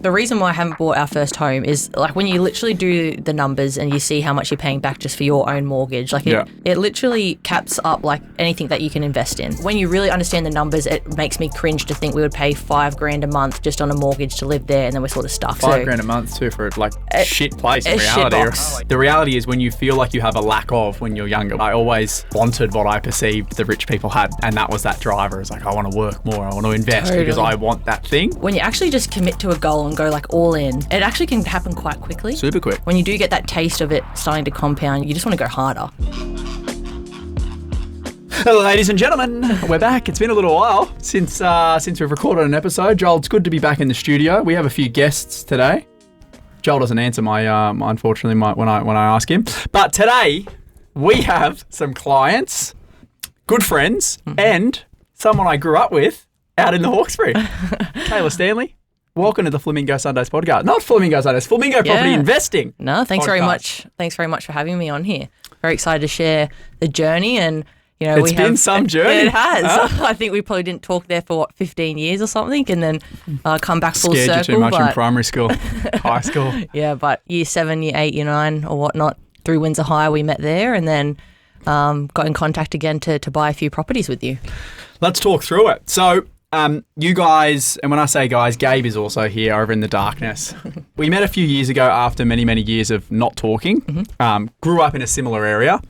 the reason why I haven't bought our first home is like when you literally do the numbers and you see how much you're paying back just for your own mortgage, like it literally caps up like anything that you can invest in. When you really understand the numbers, it makes me cringe to think we would pay $5,000 a month just on a mortgage to live there, and then we're sort of stuck. $5,000 a month too for like a shit place in reality. The reality is when you feel like you have a lack of when you're younger, I always wanted what I perceived the rich people had, and that was that driver. It's like, I want to work more, I want to invest because I want that thing. When you actually just commit to a goal and go like all in, it actually can happen quite quickly. Super quick. When you do get that taste of it starting to compound, you just want to go harder. Hello, ladies and gentlemen. We're back. It's been a little while since we've recorded an episode. Joel, it's good to be back in the studio. We have a few guests today. Joel doesn't answer when I ask him. But today we have some clients, good friends, and someone I grew up with out in the Hawkesbury. Caelah, Stanley. Welcome to the Flamingo Sundays podcast. Not Flamingo Sundays, Flamingo Property Investing. No, thanks very much. Thanks very much for having me on here. Very excited to share the journey, and it's been some journey. It has. I think we probably didn't talk there for 15 years or something, and then come back full circle. Scared you too much in primary school, high school. Yeah, but year 7, year 8, year 9 or whatnot through Windsor High, we met there, and then got in contact again to buy a few properties with you. Let's talk through it. So. You guys, and when I say guys, Gabe is also here over in the darkness. We met a few years ago after many, many years of not talking. Grew up in a similar area.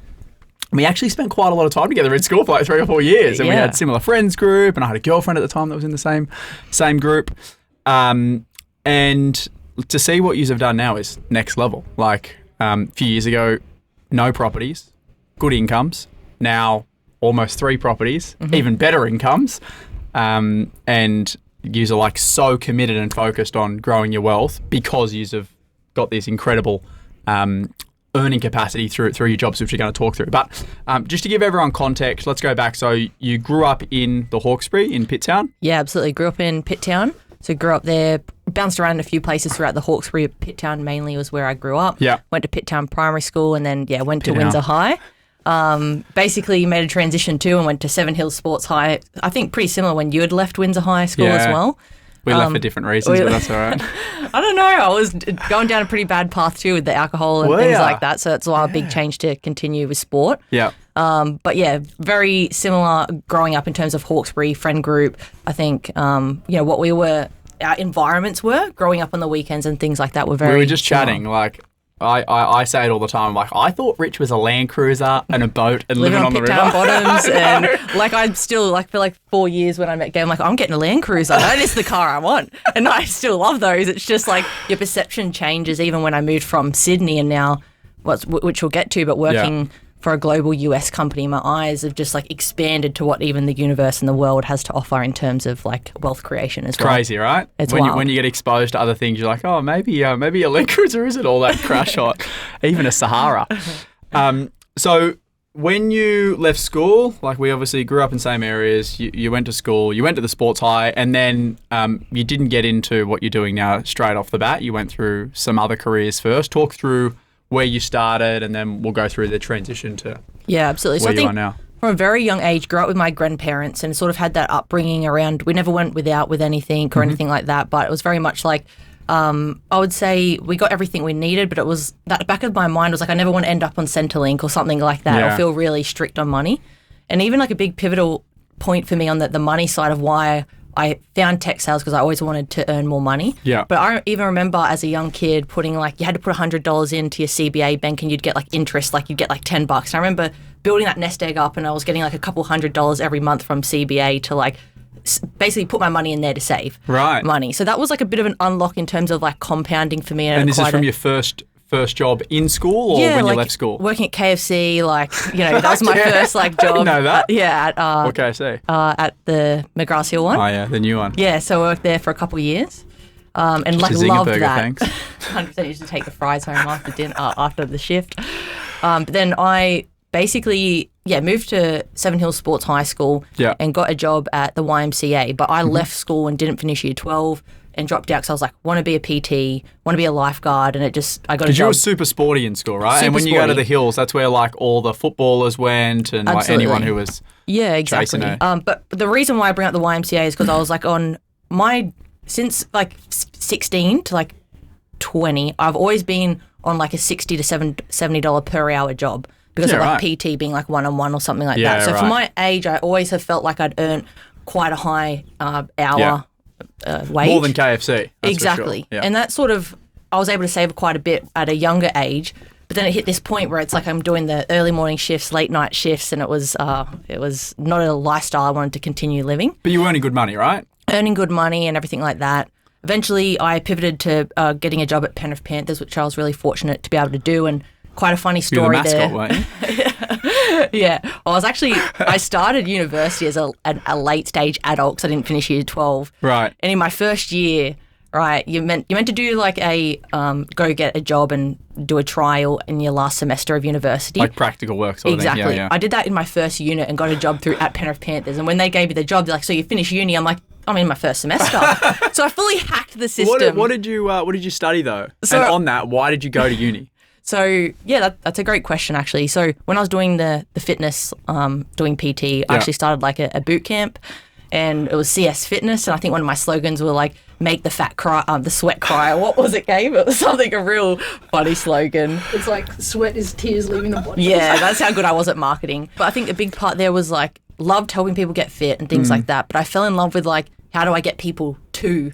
We actually spent quite a lot of time together in school for like 3 or 4 years. And we had similar friends group, and I had a girlfriend at the time that was in the same group. And to see what you have done now is next level. Like a few years ago, no properties, good incomes. Now almost 3 properties, even better incomes. And yous are like so committed and focused on growing your wealth because yous have got this incredible earning capacity through your jobs, which we're going to talk through. But just to give everyone context, let's go back. So you grew up in the Hawkesbury in Pitttown? Yeah, absolutely. Grew up in Pitttown. So grew up there, bounced around a few places throughout the Hawkesbury. Pitttown mainly was where I grew up. Yeah. Went to Pitttown Primary School, and then went to Windsor High. Basically made a transition too and went to Seven Hills Sports High. I think pretty similar when you had left Windsor High School as well. We left for different reasons, but that's all right. I don't know. I was going down a pretty bad path too with the alcohol and things like that. So that's why a big change to continue with sport. Yeah. But yeah, very similar growing up in terms of Hawkesbury friend group. I think, what our environments were growing up on the weekends and things like that were very We were just similar. chatting, like, I say it all the time. Like, I thought Rich was a Land Cruiser and a boat and living on the river. Pitttown Bottoms, and like I still for like 4 years when I met Gabe, I'm like, I'm getting a Land Cruiser. That is the car I want, and I still love those. It's just like your perception changes even when I moved from Sydney and now, which we'll get to, but working for a global US company, my eyes have just like expanded to what even the universe and the world has to offer in terms of like wealth creation as well. Crazy, right? It's when wild. When you get exposed to other things, you're like, oh, maybe a Land Cruiser isn't all that crash hot, even a Sahara. So when you left school, like we obviously grew up in the same areas, you went to school, you went to the sports high, and then you didn't get into what you're doing now straight off the bat. You went through some other careers first. Talk through where you started, and then we'll go through the transition to absolutely. where you are now. From a very young age, grew up with my grandparents and sort of had that upbringing around, we never went without with anything or anything like that, but it was very much like, I would say we got everything we needed, but it was that back of my mind was like, I never want to end up on Centrelink or something like that or feel really strict on money. And even like a big pivotal point for me on the money side of why I found tech sales because I always wanted to earn more money. Yeah. But I even remember as a young kid putting you had to put $100 into your CBA bank and you'd get like interest, like you'd get like $10. And I remember building that nest egg up and I was getting like a couple $100 every month from CBA to like basically put my money in there to save money. So that was like a bit of an unlock in terms of like compounding for me. And this is from your first job in school or when you left school? Working at KFC, that was my first job. I didn't know that. What KFC? At the McGrath Hill one. Oh yeah, the new one. Yeah, so I worked there for a couple of years. And just loved burger, that. Thanks. 100% used to take the fries home after dinner, after the shift. But then I basically moved to Seven Hills Sports High School and got a job at the YMCA. But I left school and didn't finish year 12. And dropped out because I was like, want to be a PT, want to be a lifeguard, and I got a job. Because you were super sporty in school, right? And when you go to the hills, that's where like all the footballers went and like anyone who was exactly. chasing it. But the reason why I bring up the YMCA is because I was like on my since like 16 to like 20, I've always been on like a $60 to $70 per hour job because of like PT being like one-on-one or something like that. So for my age, I always have felt like I'd earned quite a high hour wage. More than KFC. Exactly. Sure. Yeah. And that sort of, I was able to save quite a bit at a younger age. But then it hit this point where it's like I'm doing the early morning shifts, late night shifts, and it was not a lifestyle I wanted to continue living. But you were earning good money, right? Earning good money and everything like that. Eventually, I pivoted to getting a job at Penrith Panthers, which I was really fortunate to be able to do, and quite a funny story You're the mascot, there. weren't you? Yeah. I started university as a late stage adult because I didn't finish year 12. Right. And in my first year, right, you meant to do like a go get a job and do a trial in your last semester of university. Like practical work sort of thing. Exactly. Yeah. I did that in my first unit and got a job at Penrith Panthers. And when they gave me the job, they're like, so you finish uni? I'm like, I'm in my first semester. So I fully hacked the system. What did you study though? So, and on that, why did you go to uni? So yeah, that's a great question actually. So when I was doing the fitness, doing PT, I actually started like a boot camp, and it was CS Fitness. And I think one of my slogans were like, make the fat cry, the sweat cry. What was it, Gabe? It was something, a real funny slogan. It's like sweat is tears leaving the body. Yeah, that's how good I was at marketing. But I think a big part there was like, loved helping people get fit and things like that. But I fell in love with like, how do I get people to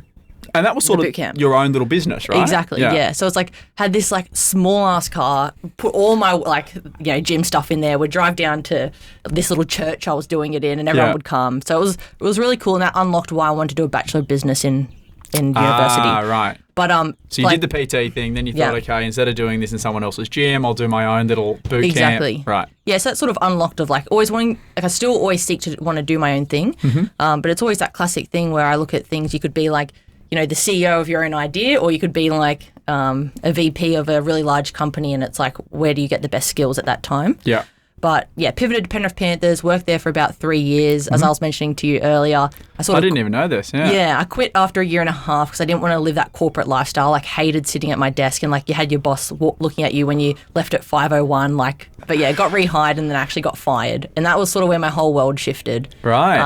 And that was sort of your own little business, right? Exactly, yeah. So it's like, had this like small ass car, put all my like, gym stuff in there, would drive down to this little church I was doing it in, and everyone would come. So it was really cool, and that unlocked why I wanted to do a Bachelor of Business in university. Right. But so you did the PT thing, then you thought, okay, instead of doing this in someone else's gym, I'll do my own little boot camp. Exactly. Right. Yeah, so that sort of unlocked of like always wanting, like I still always seek to want to do my own thing, but it's always that classic thing where I look at things, you could be like, the CEO of your own idea, or you could be like a VP of a really large company, and it's like, where do you get the best skills at that time? Yeah. But yeah, pivoted to Penrith Panthers, worked there for about 3 years, as I was mentioning to you earlier. I didn't even know this, Yeah, I quit after a year and a half because I didn't want to live that corporate lifestyle. Like, hated sitting at my desk and like you had your boss looking at you when you left at 5:01. Like, but yeah, got rehired and then actually got fired. And that was sort of where my whole world shifted. Right.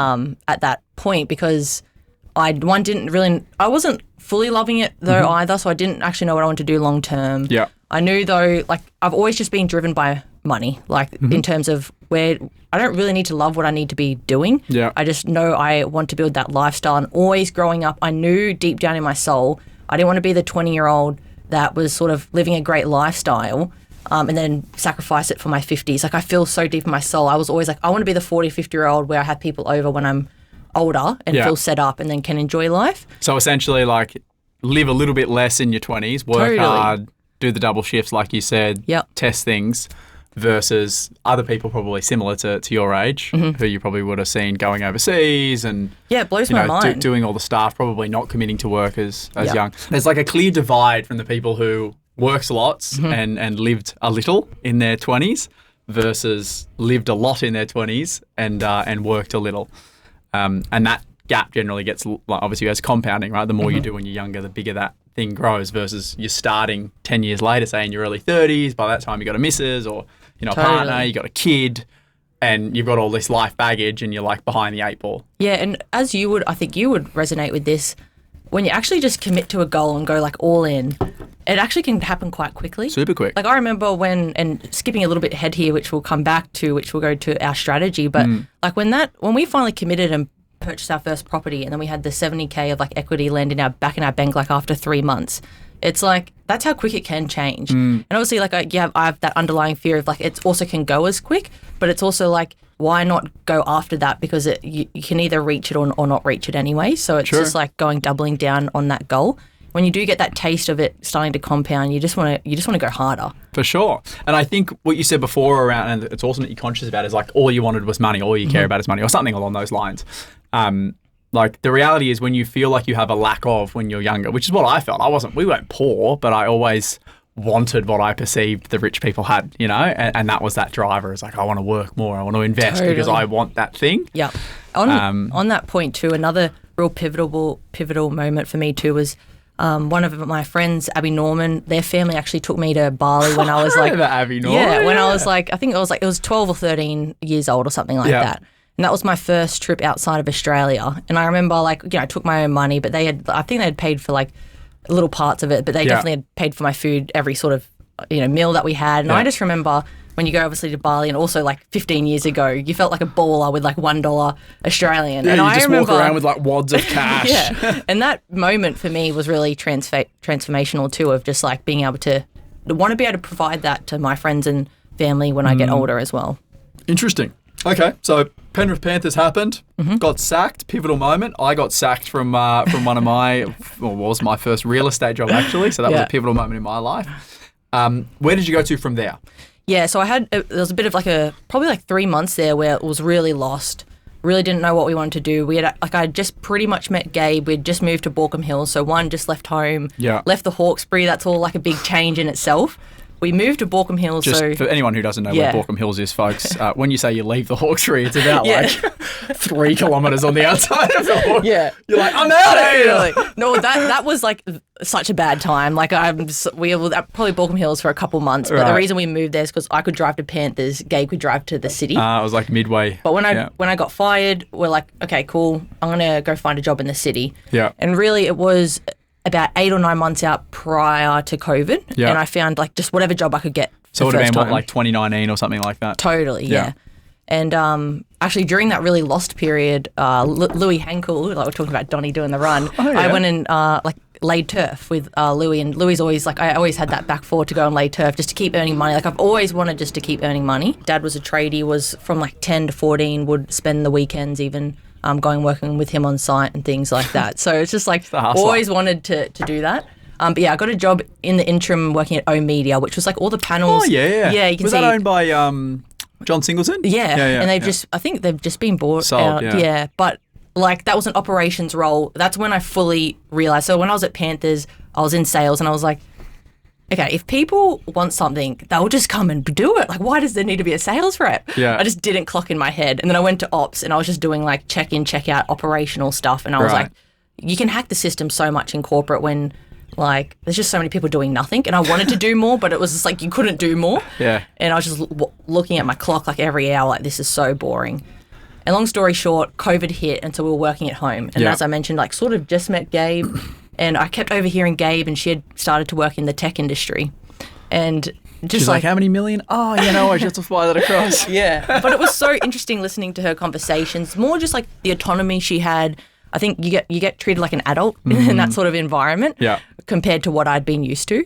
At that point, because I wasn't fully loving it though either, so I didn't actually know what I wanted to do long term. Yeah. I knew though, like I've always just been driven by money, like in terms of where I don't really need to love what I need to be doing. Yeah. I just know I want to build that lifestyle, and always growing up, I knew deep down in my soul, I didn't want to be the 20-year-old that was sort of living a great lifestyle and then sacrifice it for my 50s. Like I feel so deep in my soul, I was always like, I want to be the 40, 50-year-old where I have people over when I'm older and feel set up and then can enjoy life. So essentially like live a little bit less in your 20s, work hard, do the double shifts like you said, test things, versus other people probably similar to your age who you probably would have seen going overseas and it blows my mind. Doing all the stuff, probably not committing to work as young. There's like a clear divide from the people who works lots and lived a little in their 20s versus lived a lot in their 20s and worked a little. And that gap generally gets, obviously, as compounding, right? The more you do when you're younger, the bigger that thing grows versus you're starting 10 years later, say in your early 30s. By that time, you got a missus or, a partner, you got a kid, and you've got all this life baggage and you're like behind the 8 ball. Yeah, and as I think you would resonate with this, when you actually just commit to a goal and go like all in, it actually can happen quite quickly. Super quick. Like I remember and skipping a little bit ahead here, which we'll come back to, which will go to our strategy, but like when we finally committed and purchased our first property, and then we had the $70,000 of like equity land back in our bank like after 3 months. It's like, that's how quick it can change. And obviously like I have that underlying fear of like, it also can go as quick, but it's also like, why not go after that? Because you can either reach it or not reach it anyway. So it's just like doubling down on that goal. When you do get that taste of it starting to compound, you just want to go harder. For sure. And I think what you said before around, and it's awesome that you're conscious about, is like all you wanted was money, all you care about is money, or something along those lines. Like the reality is when you feel like you have a lack of when you're younger, which is what I felt. We weren't poor, but I always wanted what I perceived the rich people had, and that was that driver. It's like, I want to work more, I want to invest because I want that thing. Yeah. On that point too, another real pivotal moment for me too was one of my friends, Abby Norman, their family actually took me to Bali when I was like, Abby Norman. Yeah, when I was like, I think it was 12 or 13 years old or something like that. And that was my first trip outside of Australia. And I remember, like, I took my own money, but I think they had paid for, like, little parts of it, but they definitely had paid for my food, every sort of, meal that we had. And I just remember when you go obviously to Bali, and also like 15 years ago, you felt like a baller with like $1 Australian. Yeah, and you just walk around with like wads of cash. Yeah. And that moment for me was really transformational too, of just like being able to want to be able to provide that to my friends and family when I get older as well. Interesting. Okay, so Penrith Panthers happened, got sacked, pivotal moment. I got sacked from one of my, was my first real estate job actually, so that was a pivotal moment in my life. Where did you go to from there? Yeah, so there was a bit of probably like 3 months there where it was really lost. Really didn't know what we wanted to do. I just pretty much met Gabe. We'd just moved to Baulkham Hills, so just left home, left the Hawkesbury. That's all like a big change in itself. We moved to Baulkham Hills. Just for anyone who doesn't know where Baulkham Hills is, folks, when you say you leave the Hawkesbury, it's about like 3 kilometres on the outside of the Hawkesbury. Yeah. You're like, I'm out of here. Like, no, that was like such a bad time. Like we were at probably Baulkham Hills for a couple months, but the reason we moved there is because I could drive to Panthers, Gabe could drive to the city. It was like midway. But when I got fired, we're like, okay, cool, I'm going to go find a job in the city. Yeah. And really it was about 8 or 9 months out prior to COVID. Yeah. And I found like just whatever job I could get. So it would have been like 2019 or something like that? Totally, yeah. And actually during that really lost period, Louis Henkel, like we're talking about Donnie doing the run, I went and laid turf with Louis, and Louis always I always had that back forward to go and lay turf just to keep earning money. Like I've always wanted just to keep earning money. Dad was a tradie, was from like 10 to 14, would spend the weekends even going working with him on site and things like that. So it's just like always wanted to do that. But yeah, I got a job in the interim working at O Media, which was like all the panels. Oh yeah. Yeah, you can was see. that owned by John Singleton? Yeah. And they've I think they've just been bought sold, out. Yeah. But like that was an operations role. That's when I fully realised. So when I was at Panthers, I was in sales and I was like, okay, if people want something, they'll just come and do it. Like, why does there need to be a sales rep? Yeah. I just didn't clock in my head. And then I went to ops and I was just doing like check in, check out operational stuff. And I was like, you can hack the system so much in corporate when like there's just so many people doing nothing. And I wanted to do more, but it was just like you couldn't do more. Yeah. And I was just looking at my clock like every hour, like this is so boring. And long story short, COVID hit and so we were working at home. And as I mentioned, like sort of just met Gabe. And I kept overhearing Gabe, and she had started to work in the tech industry. And just she's like, how many million? Oh, I just have to fly that across. Yeah. But it was so interesting listening to her conversations, more just like the autonomy she had. I think you get treated like an adult in that sort of environment compared to what I'd been used to.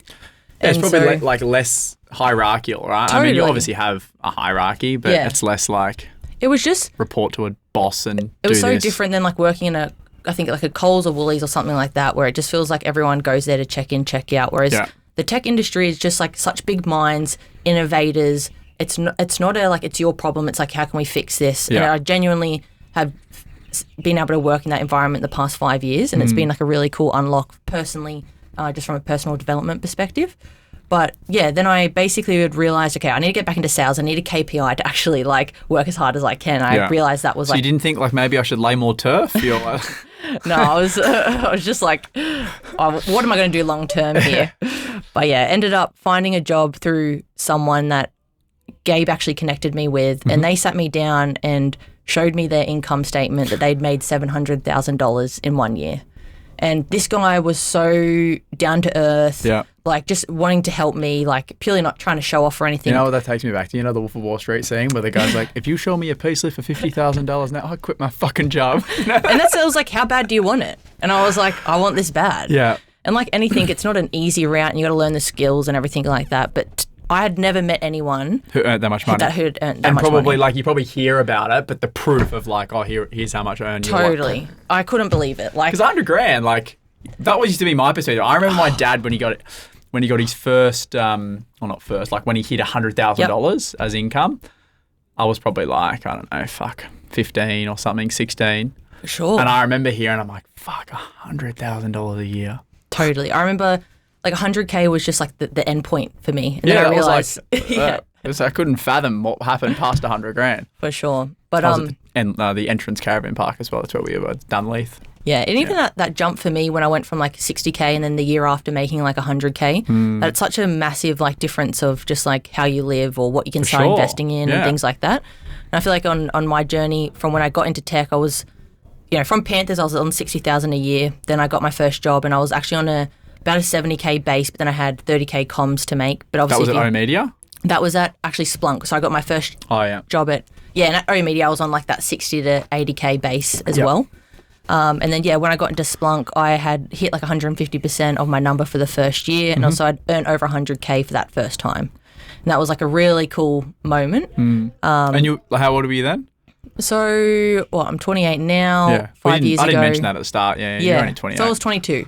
Yeah, it's probably like less hierarchical, right? Totally. I mean, you obviously have a hierarchy, but it's less like it was just report to a boss and it was so different than like working in I think like a Coles or Woolies or something like that, where it just feels like everyone goes there to check in, check out. Whereas the tech industry is just like such big minds, innovators. It's not it's your problem. It's like, how can we fix this? And I genuinely have been able to work in that environment the past 5 years, and it's been like a really cool unlock personally, just from a personal development perspective. But yeah, then I basically would realise, okay, I need to get back into sales. I need a KPI to actually like work as hard as I can. I realised that was so you didn't think like maybe I should lay more turf? You're like... No, I was just like, oh, what am I going to do long term here? But yeah, ended up finding a job through someone that Gabe actually connected me with, and they sat me down and showed me their income statement that they'd made $700,000 in 1 year. And this guy was so down to earth, like just wanting to help me, like purely not trying to show off or anything. You know what that takes me back to? You know the Wolf of Wall Street scene where the guy's like, if you show me a payslip for $50,000 now, I'll quit my fucking job. And I was like, how bad do you want it? And I was like, I want this bad. Yeah. And like anything, it's not an easy route and you got to learn the skills and everything like that. But I had never met anyone who earned that much money. Who had earned that and much probably money. like you probably hear about it, but the proof of like, oh, here's how much I earned. Totally. I couldn't believe it. Like, because $100,000, like that was used to be my perspective. I remember my dad when he got his first, well not first, like when he hit $100,000 as income, I was probably like, I don't know, 15 or something, 16. For sure. And I remember hearing, I'm like, fuck, $100,000 a year. Totally. I remember like 100K was just like the end point for me. And then I realized, I couldn't fathom what happened past $100,000. For sure. But and the entrance caravan park as well. That's where we were, Dunleith. Yeah, and even that jump for me when I went from like 60K and then the year after making like 100K, that's such a massive like difference of just like how you live or what you can start investing in and things like that. And I feel like on my journey from when I got into tech, I was, from Panthers, I was on 60,000 a year. Then I got my first job and I was actually on about a 70K base, but then I had 30K comms to make. But obviously that was at oOh!media? That was at actually Splunk. So I got my first job and at oOh!media I was on like that 60 to 80K base as well. And then, when I got into Splunk, I had hit like 150% of my number for the first year. And also I'd earned over 100K for that first time. And that was like a really cool moment. And how old were you then? So, I'm 28 now. Yeah. 5 years ago. I didn't mention that at the start. Yeah, you're only 28. So I was 22.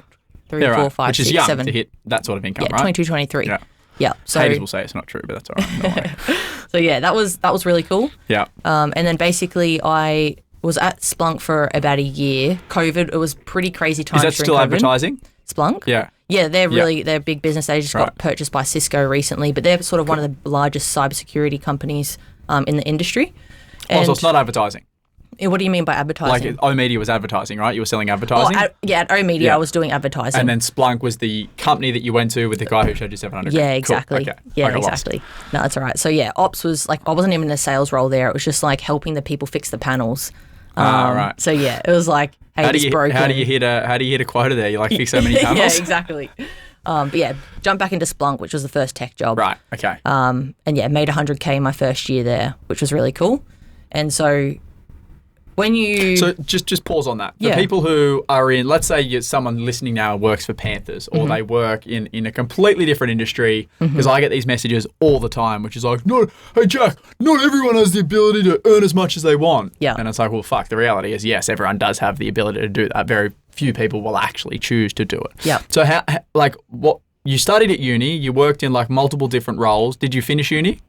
3, 4, 5, which is 6, young 7. to hit that sort of income, right? 22, 23. Yeah. So haters will say it's not true, but that's all right. So that was really cool. Yeah. And then basically I was at Splunk for about a year. COVID, it was pretty crazy times. Is that still COVID. advertising? Splunk? Yeah. Yeah, they're a big business. They just got purchased by Cisco recently, but they're sort of one of the largest cybersecurity companies in the industry. So it's not advertising? What do you mean by advertising? Like oOh!media was advertising, right? You were selling advertising? At oOh!media I was doing advertising. And then Splunk was the company that you went to with the guy who showed you 700. Yeah, exactly. Cool. Okay. Yeah, exactly. No, that's all right. So ops was like, I wasn't even in a sales role there. It was just like helping the people fix the panels. Right. So it was like, hey, it's broken. How do you hit a quota there? You like fix so many panels? Yeah, exactly. But jumped back into Splunk, which was the first tech job. Right. Okay. And made 100K my first year there, which was really cool. And so when you... So just pause on that. For people who are in, let's say you're someone listening now works for Panthers or they work in a completely different industry, because I get these messages all the time, which is like, no, hey Jack, not everyone has the ability to earn as much as they want. Yeah. And it's like, well, fuck, the reality is, yes, everyone does have the ability to do that. Very few people will actually choose to do it. Yeah. So what you studied at uni, you worked in like multiple different roles. Did you finish uni?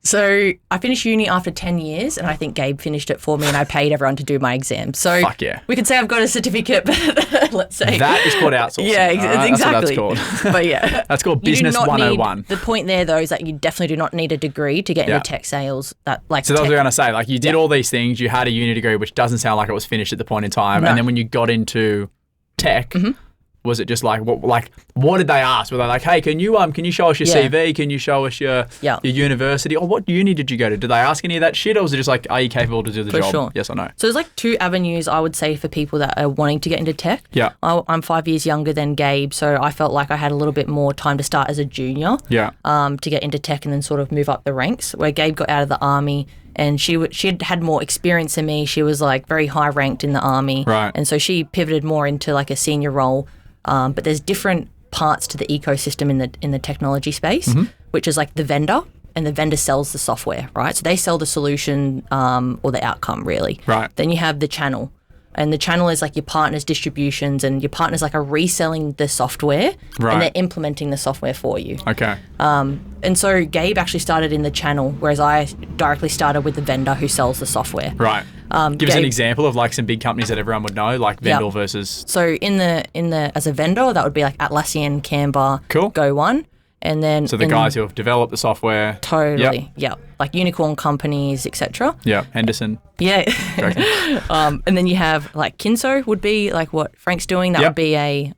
So I finished uni after 10 years, and I think Gabe finished it for me, and I paid everyone to do my exam. So fuck yeah. We could say I've got a certificate, but let's say... That is called outsourcing. Yeah, exactly. That's what that's called. But That's called Business 101. The point there, though, is that you definitely do not need a degree to get into tech sales. So that's what I was going to say. Like, you did all these things, you had a uni degree, which doesn't sound like it was finished at the point in time. No. And then when you got into tech... Was it just like what did they ask? Were they like, hey, can you show us your CV? Can you show us your university? Or what uni did you go to? Did they ask any of that shit, or was it just like, are you capable to do the job? Sure. Yes or no? So there's like two avenues I would say for people that are wanting to get into tech. Yeah. I'm 5 years younger than Gabe, so I felt like I had a little bit more time to start as a junior. Yeah. To get into tech and then sort of move up the ranks. Where Gabe got out of the army. And she had more experience than me. She was like very high ranked in the army. Right. And so she pivoted more into like a senior role. But there's different parts to the ecosystem in the technology space, which is like the vendor, and the vendor sells the software, right? So they sell the solution or the outcome, really. Right. Then you have the channel. And the channel is like your partner's distributions, and your partners like are reselling the software and they're implementing the software for you. Okay. And so Gabe actually started in the channel, whereas I directly started with the vendor who sells the software. Right. Give us an example of like some big companies that everyone would know, like vendor versus. So in the as a vendor, that would be like Atlassian, Canva, Go One. And then so the guys who have developed the software. Totally. Yeah. Like unicorn companies, etc. Yeah. Henderson. Yeah. And then you have like Kinso would be like what Frank's doing. That would be a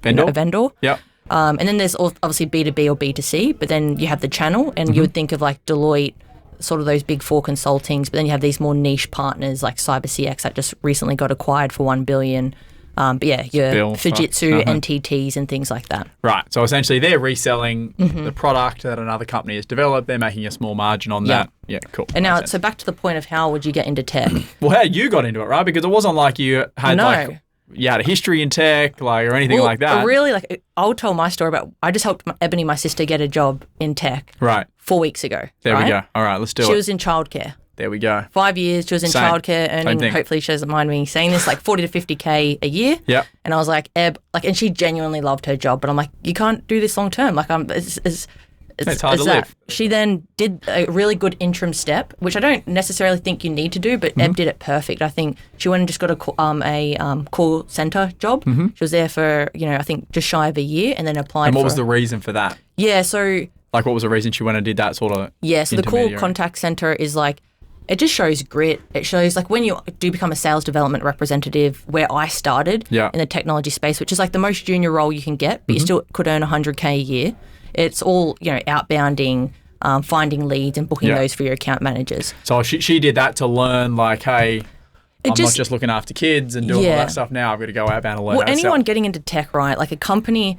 vendor. A vendor. Yeah. And then there's obviously B2B or B2C, but then you have the channel, and you would think of like Deloitte, sort of those big four consultings, but then you have these more niche partners like CyberCX that just recently got acquired for $1 billion. But yeah, your Fujitsu, NTTs and things like that. Right. So essentially they're reselling the product that another company has developed. They're making a small margin on that. Yeah, cool. And now, so back to the point of how would you get into tech? Well, how you got into it, right? Because it wasn't like you had you had a history in tech, like, or anything like that. Really, like, I'll tell my story about, I just helped Ebony, my sister, get a job in tech. Right. 4 weeks ago. There we go. All right, let's do it. She was in childcare. There we go. 5 years, she was in childcare, earning, hopefully she doesn't mind me saying this, like 40 to 50K a year. Yeah. And I was like, and she genuinely loved her job, but I'm like, you can't do this long term. Like, it's hard to live. She then did a really good interim step, which I don't necessarily think you need to do, but Eb did it perfect. I think she went and just got a call center job. She was there for, I think just shy of a year, and then applied. And what was the reason for that? Yeah, so like, what was the reason she went and did that sort of? Yeah, so the call contact center is like, it just shows grit. It shows like when you do become a sales development representative, where I started in the technology space, which is like the most junior role you can get, but you still could earn 100K a year. It's all, outbounding, finding leads and booking those for your account managers. So she did that to learn, like, hey, I'm not just looking after kids and doing all that stuff now. I've got to go outbound and learn how to anyone sell. getting into tech, right? Like a company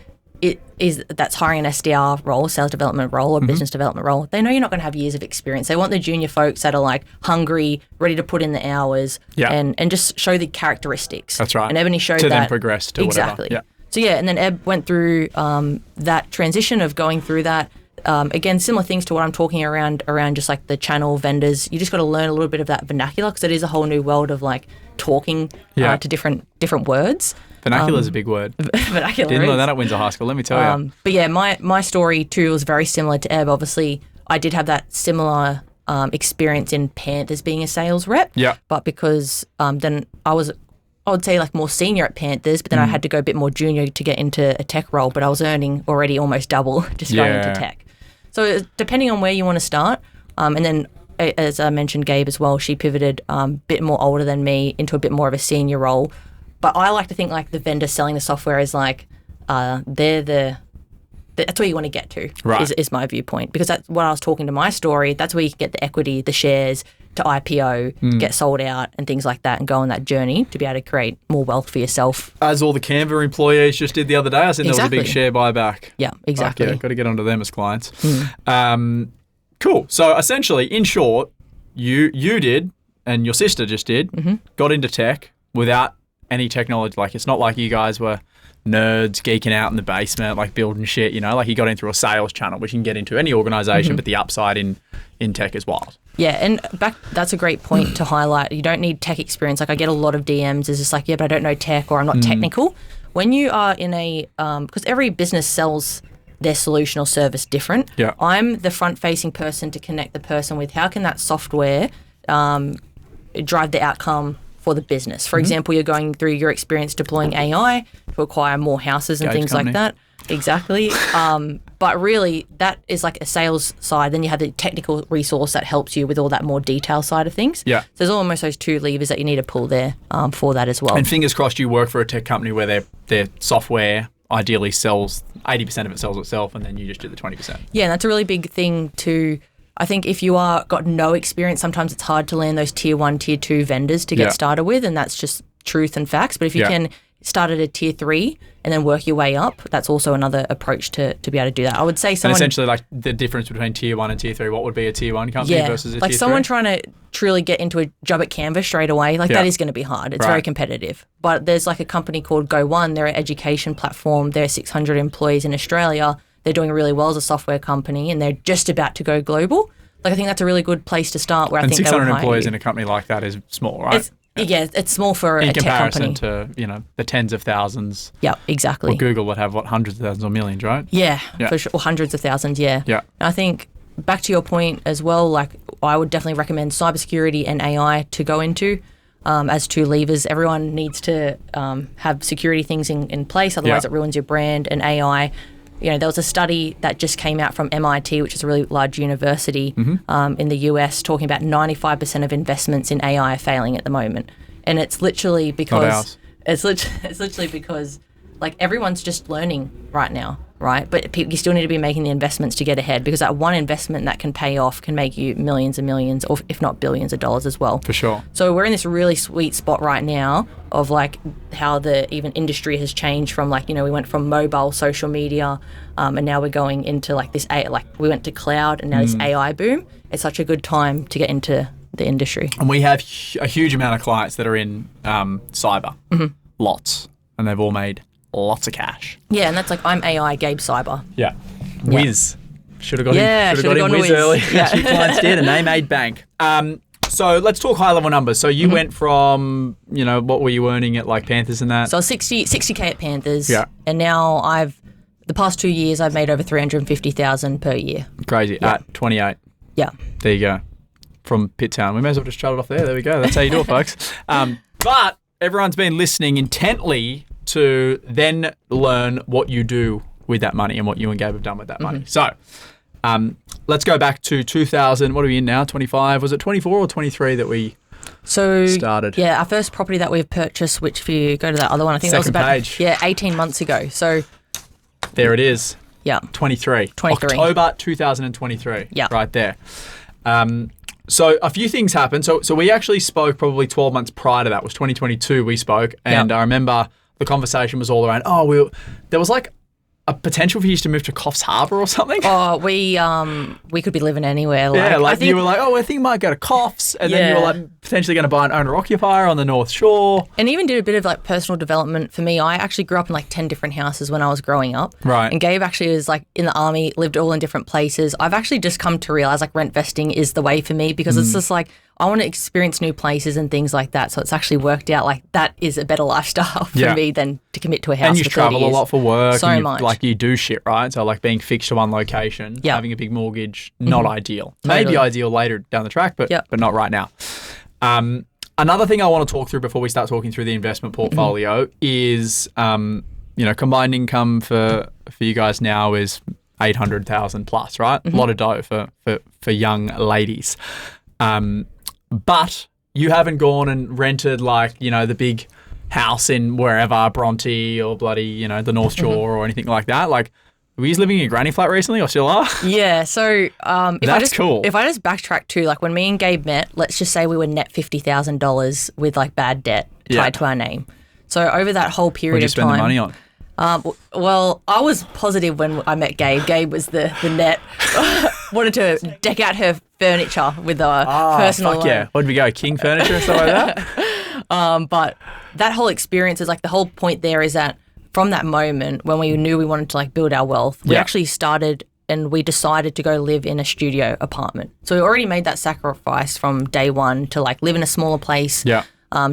that's hiring an SDR role, sales development role, or business development role, they know you're not going to have years of experience. They want the junior folks that are like hungry, ready to put in the hours, and just show the characteristics. That's right. And Ebony showed to that. then progress to exactly. whatever. Yeah. So and then Eb went through that transition of going through that. Again, similar things to what I'm talking around just like the channel vendors. You just got to learn a little bit of that vernacular because it is a whole new world of like talking to different words. Vernacular is a big word. Vernacular. Didn't learn that at Windsor High School, let me tell you. But yeah, my story too was very similar to Eb. Obviously, I did have that similar experience in Panthers being a sales rep. Yeah. But because then I would say like more senior at Panthers, but then I had to go a bit more junior to get into a tech role, but I was earning already almost double just going into tech. So depending on where you want to start, and then as I mentioned, Gabe as well, she pivoted a bit more older than me into a bit more of a senior role. But I like to think like the vendor selling the software is like that's where you want to get to, is my viewpoint. Because that's what I was talking to my story. That's where you can get the equity, the shares to IPO, get sold out and things like that and go on that journey to be able to create more wealth for yourself. As all the Canva employees just did the other day, I seen there was a big share buyback. Yeah, exactly. Got to get onto them as clients. Cool. So essentially, in short, you did and your sister just did, got into tech without any technology. Like it's not like you guys were nerds geeking out in the basement, like building shit, like you got in through a sales channel, which you can get into any organization, but the upside in tech is wild. Yeah, and that's a great point to highlight. You don't need tech experience. Like I get a lot of DMs, it's just like, but I don't know tech or I'm not technical. When you are in a, because every business sells their solution or service different. Yeah. I'm the front-facing person to connect the person with how can that software drive the outcome for the business. For example, you're going through your experience deploying AI to acquire more houses and things like that. Exactly. But really, that is like a sales side. Then you have the technical resource that helps you with all that more detail side of things. Yeah. So there's almost those two levers that you need to pull there for that as well. And fingers crossed you work for a tech company where their software ideally sells, 80% of it sells itself, and then you just do the 20%. Yeah, and that's a really big thing too. I think if you got no experience, sometimes it's hard to land those tier 1, tier 2 vendors to get started with, and that's just truth and facts. But if you can start at a tier 3 and then work your way up, that's also another approach to be able to do that. I would say someone... And essentially, like the difference between tier 1 and tier 3, what would be a tier 1 company versus a tier 3? Like someone trying to truly get into a job at Canva straight away, that is going to be hard. It's very competitive. But there's like a company called Go1, they're an education platform, they're 600 employees in Australia. They're doing really well as a software company and they're just about to go global. Like I think that's a really good place to start where I think 600 they would employees in a company like that is small, right? It's small for a tech company. In comparison to, the tens of thousands. Yeah, exactly. Well, Google would have, hundreds of thousands or millions, right? Yeah, for sure. Or hundreds of thousands, yeah. Yeah. And I think back to your point as well, like I would definitely recommend cybersecurity and AI to go into as two levers. Everyone needs to have security things in place, otherwise it ruins your brand. And AI, there was a study that just came out from MIT, which is a really large university in the US, talking about 95% of investments in AI are failing at the moment. And it's literally because it's literally because like everyone's just learning right now, right? But you still need to be making the investments to get ahead, because that one investment that can pay off can make you millions and millions, or if not billions of dollars as well. For sure. So we're in this really sweet spot right now of like how the even industry has changed from like, we went from mobile social media and now we're going into like this, like we went to cloud and now this AI boom. It's such a good time to get into the industry. And we have a huge amount of clients that are in cyber, lots, and they've all made lots of cash. Yeah, and that's like, I'm AI, Gabe Cyber. Yeah. Whiz. Should have got him Whiz Whiz early. Yeah. A few clients did, and they made bank. So let's talk high level numbers. So you went from, what were you earning at like Panthers and that? So I was 60K at Panthers. Yeah. And now the past 2 years, I've made over 350,000 per year. Crazy. Yeah. At 28. Yeah. There you go. From Pitt Town. We may as well just shut it off there. There we go. That's how you do it, folks. But everyone's been listening intently to then learn what you do with that money and what you and Gabe have done with that money. So let's go back to 2000. What are we in now? 25? Was it 24 or 23 that we started? Yeah, our first property that we've purchased, which if you go to that other one, I think that was about 18 months ago. So there it is. Yeah. 23. 23. October 2023. Yeah. Right there. So a few things happened. So we actually spoke probably 12 months prior to that. It was 2022 we spoke. And I remember the conversation was all around, there was like a potential for you to move to Coffs Harbour or something. Oh, we could be living anywhere. Like, you were like, I think I might go to Coffs. And then you were like potentially going to buy an owner-occupier on the North Shore. And even did a bit of like personal development for me. I actually grew up in like 10 different houses when I was growing up. Right. And Gabe actually was like in the army, lived all in different places. I've actually just come to realise like rentvesting is the way for me because it's just like I want to experience new places and things like that. So it's actually worked out like that is a better lifestyle for me than to commit to a house. And you for 30 travel years. a lot for work. So and much. Like you do shit, right? So like being fixed to one location, having a big mortgage, not ideal. Totally. Maybe ideal later down the track, but not right now. Another thing I want to talk through before we start talking through the investment portfolio is, combined income for you guys now is 800,000 plus, right? A lot of dough for young ladies. But you haven't gone and rented like, the big house in wherever, Bronte or bloody, the North Shore or anything like that. Like, were you living in a granny flat recently or still are? Yeah, so cool. If I just backtrack to like when me and Gabe met, let's just say we were net $50,000 with like bad debt tied to our name. So over that whole period of time. What did you spend the money on? Well, I was positive when I met Gabe. Gabe was the net. Wanted to deck out her furniture with a personal fuck yeah. What did we go? King furniture and stuff like that? But that whole experience is like the whole point there is that from that moment when we knew we wanted to like build our wealth, we actually started and we decided to go live in a studio apartment. So we already made that sacrifice from day one to like live in a smaller place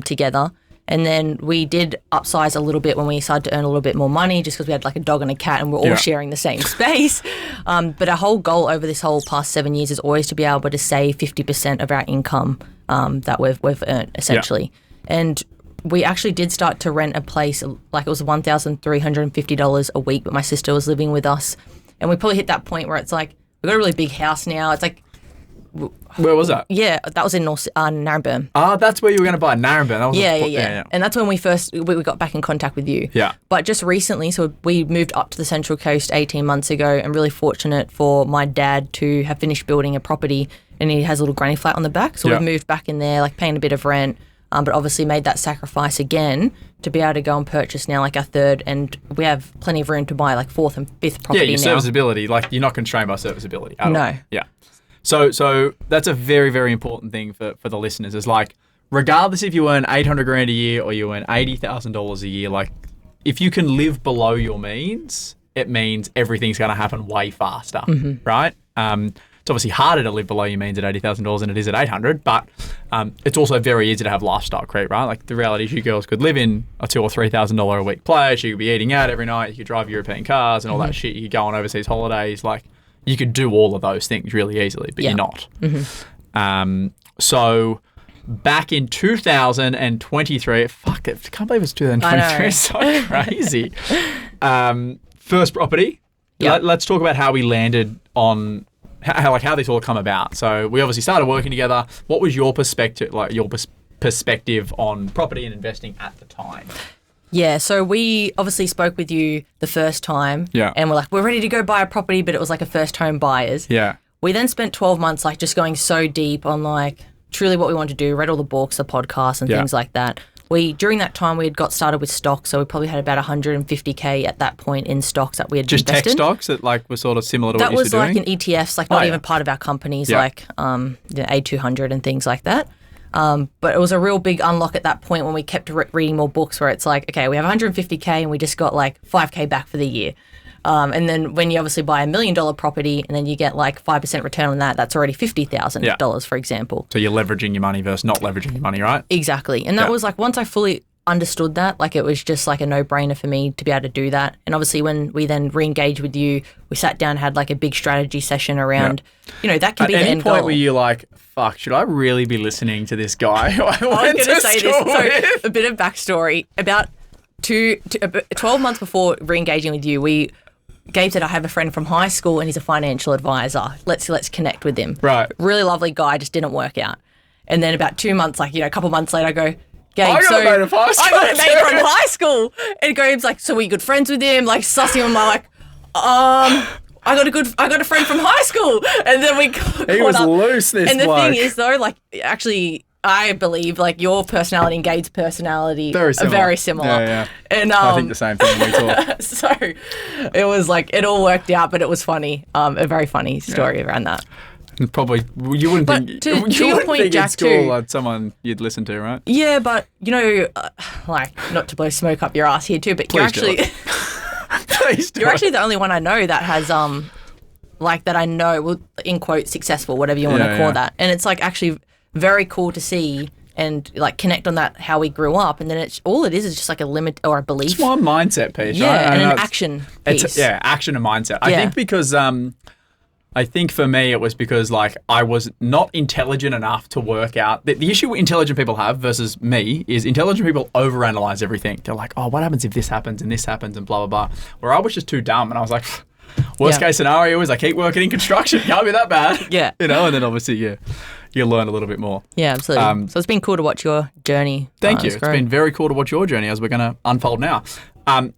together. And then we did upsize a little bit when we started to earn a little bit more money just because we had like a dog and a cat and we're all sharing the same space. But our whole goal over this whole past 7 years is always to be able to save 50% of our income that we've earned essentially. Yeah. And we actually did start to rent a place, like it was $1,350 a week, but my sister was living with us. And we probably hit that point where it's like, we've got a really big house now. It's like... Where was that? Yeah, that was in Narrabeen. That's where you were going to buy Narrabeen. Yeah. And that's when we got back in contact with you. Yeah. But just recently, so we moved up to the Central Coast 18 months ago and really fortunate for my dad to have finished building a property and he has a little granny flat on the back. So we've moved back in there, like paying a bit of rent, but obviously made that sacrifice again to be able to go and purchase now like our third, and we have plenty of room to buy like fourth and fifth property now. Yeah, your serviceability, like you're not constrained by serviceability at all. No. Yeah. So that's a very, very important thing for the listeners is like, regardless if you earn $800,000 a year or you earn $80,000 a year, like if you can live below your means, it means everything's going to happen way faster, right? It's obviously harder to live below your means at $80,000 than it is at $800,000, but it's also very easy to have lifestyle creep, right? Like the reality is you girls could live in a $2,000 or $3,000 a week place, you could be eating out every night, you could drive European cars and all that shit, you could go on overseas holidays, like you could do all of those things really easily, but you're not. So back in 2023, fuck it, I can't believe it's 2023. It's so crazy. First property. Let's talk about how we landed on how this all come about. So we obviously started working together. What was your perspective, perspective on property and investing at the time? Yeah, so we obviously spoke with you the first time. Yeah. And we're ready to go buy a property, but it was like a first home buyers. Yeah. We then spent 12 months like just going so deep on like truly what we wanted to do, read all the books, the podcasts and things like that. During that time we had got started with stocks, so we probably had about $150K at that point in stocks that we had just invested. Just tech stocks that like were sort of similar to what you used to doing? That was like in ETFs, like not even part of our companies, like A200 and things like that. But it was a real big unlock at that point when we kept reading more books where it's like, okay, we have $150K and we just got like $5K back for the year. And then when you obviously buy $1 million property and then you get like 5% return on that, that's already $50,000, for example. So you're leveraging your money versus not leveraging your money, right? Exactly. And that was like, once I fully understood that, like it was just like a no-brainer for me to be able to do that. And obviously when we then re-engaged with you, we sat down, had like a big strategy session around, that can be the end goal. At any point were you like, fuck, should I really be listening to this guy who I was going to say this. So a bit of backstory. About 12 months before re-engaging with you, Gabe said, I have a friend from high school and he's a financial advisor. Let's connect with him. Right. Really lovely guy, just didn't work out. And then about 2 months, like, a couple months later, I go, Gabe, I got a mate from high school. I got a mate from high school. And Gabe's like, so were you good friends with him? Like, sussing him. I'm like, I got a friend from high school, and then we got He was up. loose, this And the bloke. thing is, though, like, actually, I believe, like, your personality and Gabe's personality are very similar. Yeah. And I think the same thing when we talk. so it was like, it all worked out, but it was funny. A very funny story around that. Probably, you wouldn't But think, to you your wouldn't point, think Jack, at school too. like someone you'd listen to, right? Yeah, but, you know, like, not to blow smoke up your ass here too, but Please do it. Please do you're it. actually the only one I know that has, like, that I know, well, in quotes, successful, whatever you want to call that. And it's, like, actually very cool to see and, like, connect on that, how we grew up. And then all it is just, like, a limit or a belief. It's one mindset piece, Yeah, right? and an action piece. Action and mindset. I think because, I think for me it was because, like, I was not intelligent enough to work out. The issue intelligent people have versus me is intelligent people overanalyze everything. They're like, oh, what happens if this happens and this happens and blah, blah, blah. Where I was just too dumb and I was like, worst case scenario is I keep working in construction. Can't be that bad. Yeah. You know, and then obviously, you learn a little bit more. Yeah, absolutely. So it's been cool to watch your journey. Thank you. It's been very cool to watch your journey as we're going to unfold now.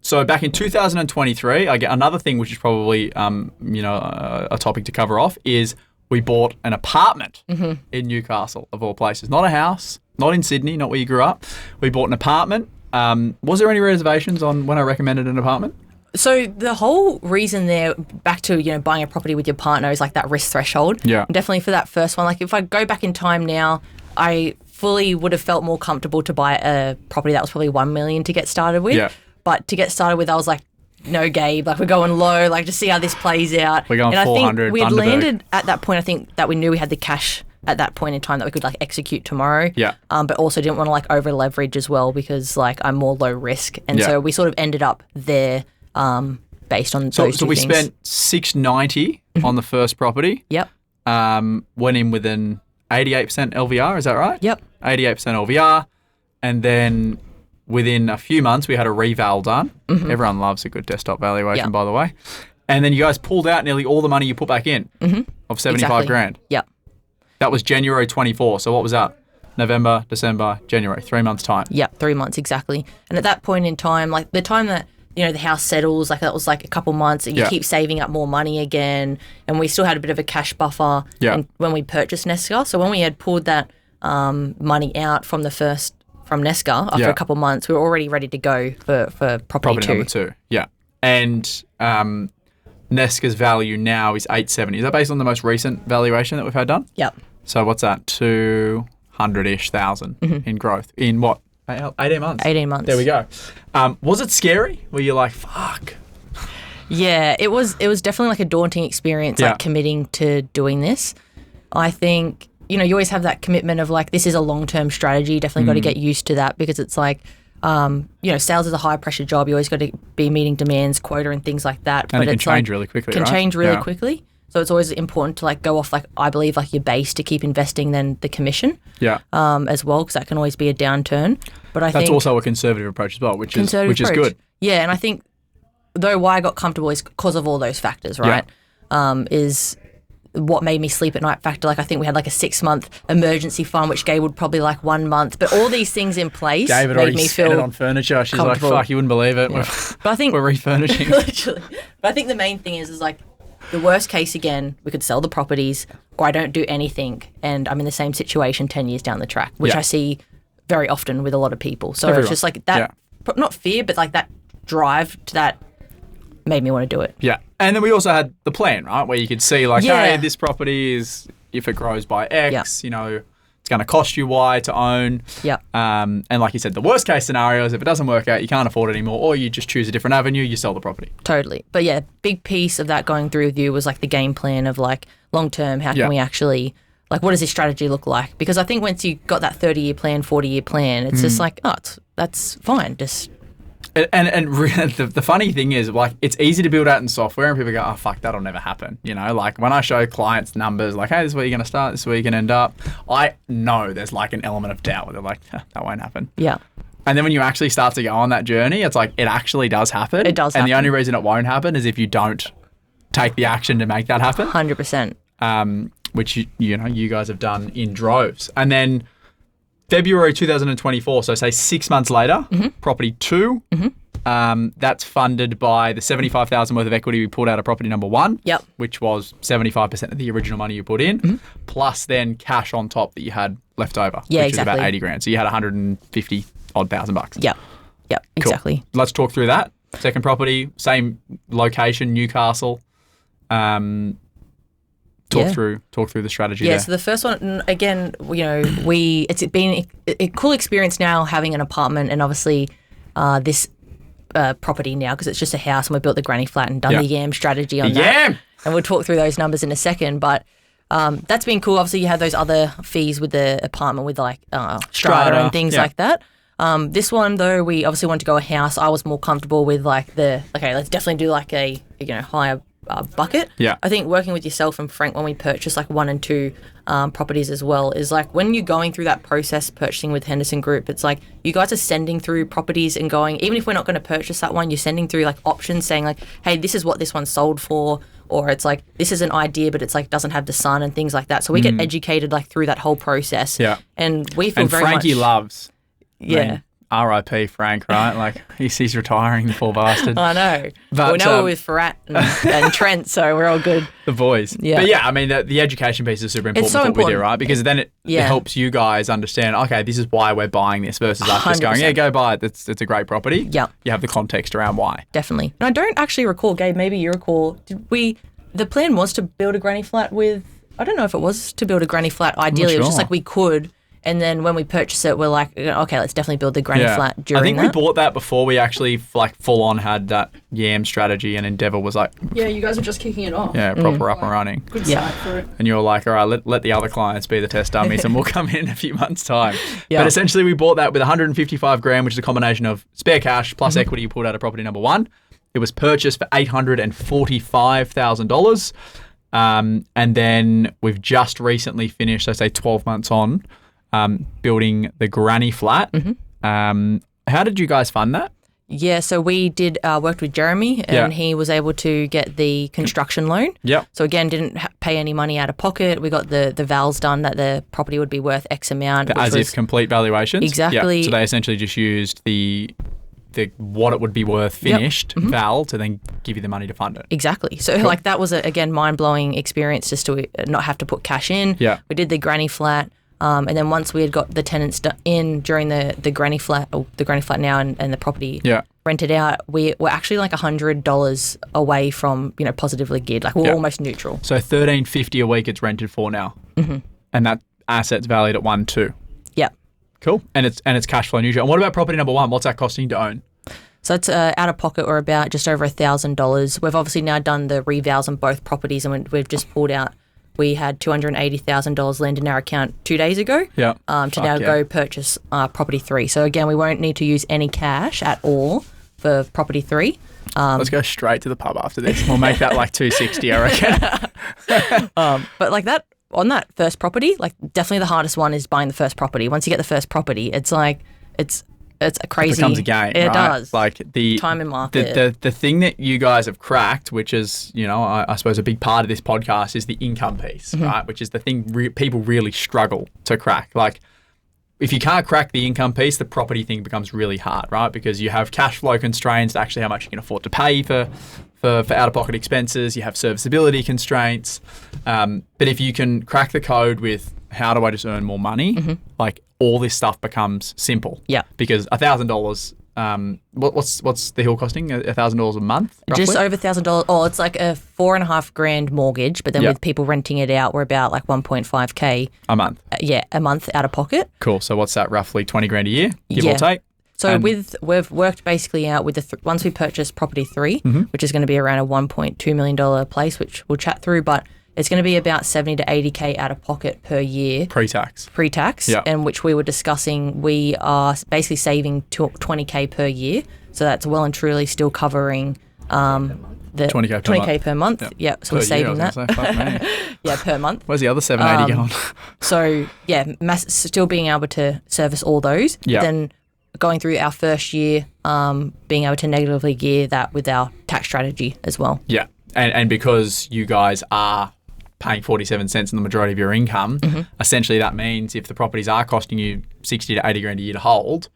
So back in 2023, I get another thing which is probably, a topic to cover off is we bought an apartment in Newcastle, of all places. Not a house, not in Sydney, not where you grew up. We bought an apartment. Was there any reservations on when I recommended an apartment? So the whole reason there, back to, you know, buying a property with your partner is like that risk threshold. Yeah. Definitely for that first one. Like if I go back in time now, I fully would have felt more comfortable to buy a property that was probably $1 million to get started with. Yeah. But to get started with, I was like, no, Gabe, like we're going low, like to see how this plays out. We're going and 400, I think we had Bundaberg. landed at that point, I think that we knew we had the cash at that point in time that we could like execute tomorrow. Yeah. But also didn't want to like over leverage as well because like I'm more low risk. And so we sort of ended up there based on those two things. So we spent $690 on the first property. Yep. Went in with an 88% LVR, is that right? Yep. 88% LVR. And then within a few months, we had a reval done. Everyone loves a good desktop valuation, by the way. And then you guys pulled out nearly all the money you put back in of 75 grand. Yep. That was January 24. So what was that? November, December, January, 3 months' time. Yep, 3 months exactly. And at that point in time, like the time that, you know, the house settles, like that was like a couple months and you keep saving up more money again. And we still had a bit of a cash buffer when we purchased Nesca. So when we had pulled that money out from Nesca after a couple months, we were already ready to go for property number two. Yeah. And Nesca's value now is 870. Is that based on the most recent valuation that we've had done? Yep. So what's that? 200-ish thousand in growth in what? 18 months. 18 months. There we go. Was it scary? Were you like, fuck? Yeah, it was definitely like a daunting experience, like committing to doing this. I think, you know, you always have that commitment of like, this is a long-term strategy. Definitely got to get used to that because it's like, you know, sales is a high-pressure job. You always got to be meeting demands, quota and things like that. And but it can it's change like, really quickly, can right? change really quickly. So it's always important to like go off like, I believe like your base to keep investing than the commission as well, because that can always be a downturn. But I think that's also a conservative approach as well, which is good. Yeah, and I think though why I got comfortable is because of all those factors, right? Is what made me sleep at night factor. Like I think we had like a 6-month emergency fund, which Gabe would probably like 1 month. But all these things in place David made me feel spent it on furniture. She's like, fuck, you wouldn't believe it. Yeah. But I think we're refurnishing. Literally. But I think the main thing is like the worst case again, we could sell the properties or I don't do anything and I'm in the same situation 10 years down the track, which I see very often with a lot of people. So it's just like that, not fear, but like that drive to that made me want to do it. Yeah. And then we also had the plan, right? Where you could see like, hey, this property is, if it grows by X, you know, it's going to cost you Y to own. Yeah. And like you said, the worst case scenario is if it doesn't work out, you can't afford it anymore, or you just choose a different avenue, you sell the property. Totally. But yeah, big piece of that going through with you was like the game plan of like long term, how can we actually, like what does this strategy look like? Because I think once you got that 30-year plan, 40-year plan, it's just like, that's fine. Just And the funny thing is, like, it's easy to build out in software, and people go, "Oh, fuck, that'll never happen." You know, like when I show clients numbers, like, "Hey, this is where you're going to start. This is where you're going to end up." I know there's like an element of doubt where they're like, "That won't happen." Yeah. And then when you actually start to go on that journey, it's like it actually does happen. It does. And the only reason it won't happen is if you don't take the action to make that happen. 100%. Which you know you guys have done in droves, and then February 2024. So say 6 months later, property 2 That's funded by the $75,000 worth of equity we pulled out of property number 1. Yep. Which was 75% of the original money you put in, plus then cash on top that you had left over, Yeah, which exactly. was about 80 grand. So you had 150 odd thousand bucks. Yep. Yep. Cool. Exactly. Let's talk through that. Second property, same location, Newcastle. Talk through the strategy there. So the first one, again, it's been a cool experience now having an apartment and obviously this property now because it's just a house and we built the granny flat and done the YAM strategy on that. And we'll talk through those numbers in a second. But that's been cool. Obviously, you have those other fees with the apartment with like strata and things like that. This one, though, we obviously wanted to go a house. I was more comfortable with like let's definitely do like a higher bucket. Yeah. I think working with yourself and Frank when we purchased like 1 and 2 properties as well is like when you're going through that process purchasing with Henderson Group, it's like you guys are sending through properties and going, even if we're not going to purchase that one, you're sending through like options saying like, hey, this is what this one's sold for, or it's like this is an idea but it's like doesn't have the sun and things like that. So we get educated like through that whole process. Yeah. And we feel very Frankie much loves. Yeah. R.I.P. Frank, right? Like he's retiring, the poor bastard. I know. But we know we're with Farrat and Trent, so we're all good. The boys. Yeah. But yeah, I mean, the education piece is super important so with what we do, important. right? Because then it helps you guys understand, okay, this is why we're buying this versus us just going, 100%. yeah, go buy it. It's a great property. Yeah. You have the context around why. Definitely. And I don't actually recall, Gabe, maybe you recall, the plan was to build a granny flat with, I don't know if it was to build a granny flat ideally. It was just like we could. And then when we purchased it, we're like, okay, let's definitely build the granny flat during I think that. we bought that before we actually like full on had that YAM strategy and Endeavour was like, Yeah, you guys are just kicking it off. proper up and running. Good site for it. And you were like, all right, let the other clients be the test dummies and we'll come in a few months' time. Yeah. But essentially we bought that with 155 grand, which is a combination of spare cash plus equity you pulled out of property number 1. It was purchased for $845,000. And then we've just recently finished, I say 12 months on, building the granny flat. How did you guys fund that? Yeah, so we did worked with Jeremy and he was able to get the construction loan. Yep. So again, didn't pay any money out of pocket. We got the vals done that the property would be worth X amount. If complete valuations? Exactly. Yep. So they essentially just used the what it would be worth finished val to then give you the money to fund it. Exactly. So like that was again mind-blowing experience just to not have to put cash in. Yeah. We did the granny flat. And then once we had got the tenants in during the granny flat, or the granny flat now and the property rented out, we were actually like $100 away from, positively geared. Like we're almost neutral. So $1,350 a week it's rented for now. And that asset's valued at 1.2. Yep. Cool. And it's cash flow neutral. And what about property number 1? What's that costing to own? So it's out of pocket or about just over $1,000. We've obviously now done the revals on both properties and we've just pulled out. We had $280,000 land in our account 2 days ago to now go purchase property 3. So again, we won't need to use any cash at all for property 3. Let's go straight to the pub after this. We'll make that like $260, I reckon. But like that, on that first property, like definitely the hardest one is buying the first property. Once you get the first property, it's like, it's a crazy. It becomes a game, It right? does. Like the time and market. The thing that you guys have cracked, which is, I suppose a big part of this podcast is the income piece, right? Which is the thing people really struggle to crack. Like if you can't crack the income piece, the property thing becomes really hard, right? Because you have cash flow constraints to actually how much you can afford to pay for out-of-pocket expenses. You have serviceability constraints. But if you can crack the code with how do I just earn more money, like all this stuff becomes simple. Yeah. Because $1,000, what's the hill costing? $1,000 a month? Roughly? Just over $1,000. Oh, it's like a $4,500 mortgage, but then with people renting it out, we're about like 1.5K a month. A month out of pocket. Cool. So what's that? Roughly 20 grand a year, give or take. So we've worked basically out with once we purchase property 3, which is going to be around a $1.2 million place, which we'll chat through, but it's going to be about 70 to 80K out of pocket per year. Pre-tax, and which we were discussing, we are basically saving 20K per year. So that's well and truly still covering the 20K per month. Yeah, so per we're saving year, that. Fuck me. Yeah, per month. Where's the other 780 going? So yeah, still being able to service all those. Yeah. Then going through our first year, being able to negatively gear that with our tax strategy as well. Yeah, and because you guys are paying 47 cents in the majority of your income, essentially that means if the properties are costing you 60 to 80 grand a year to hold,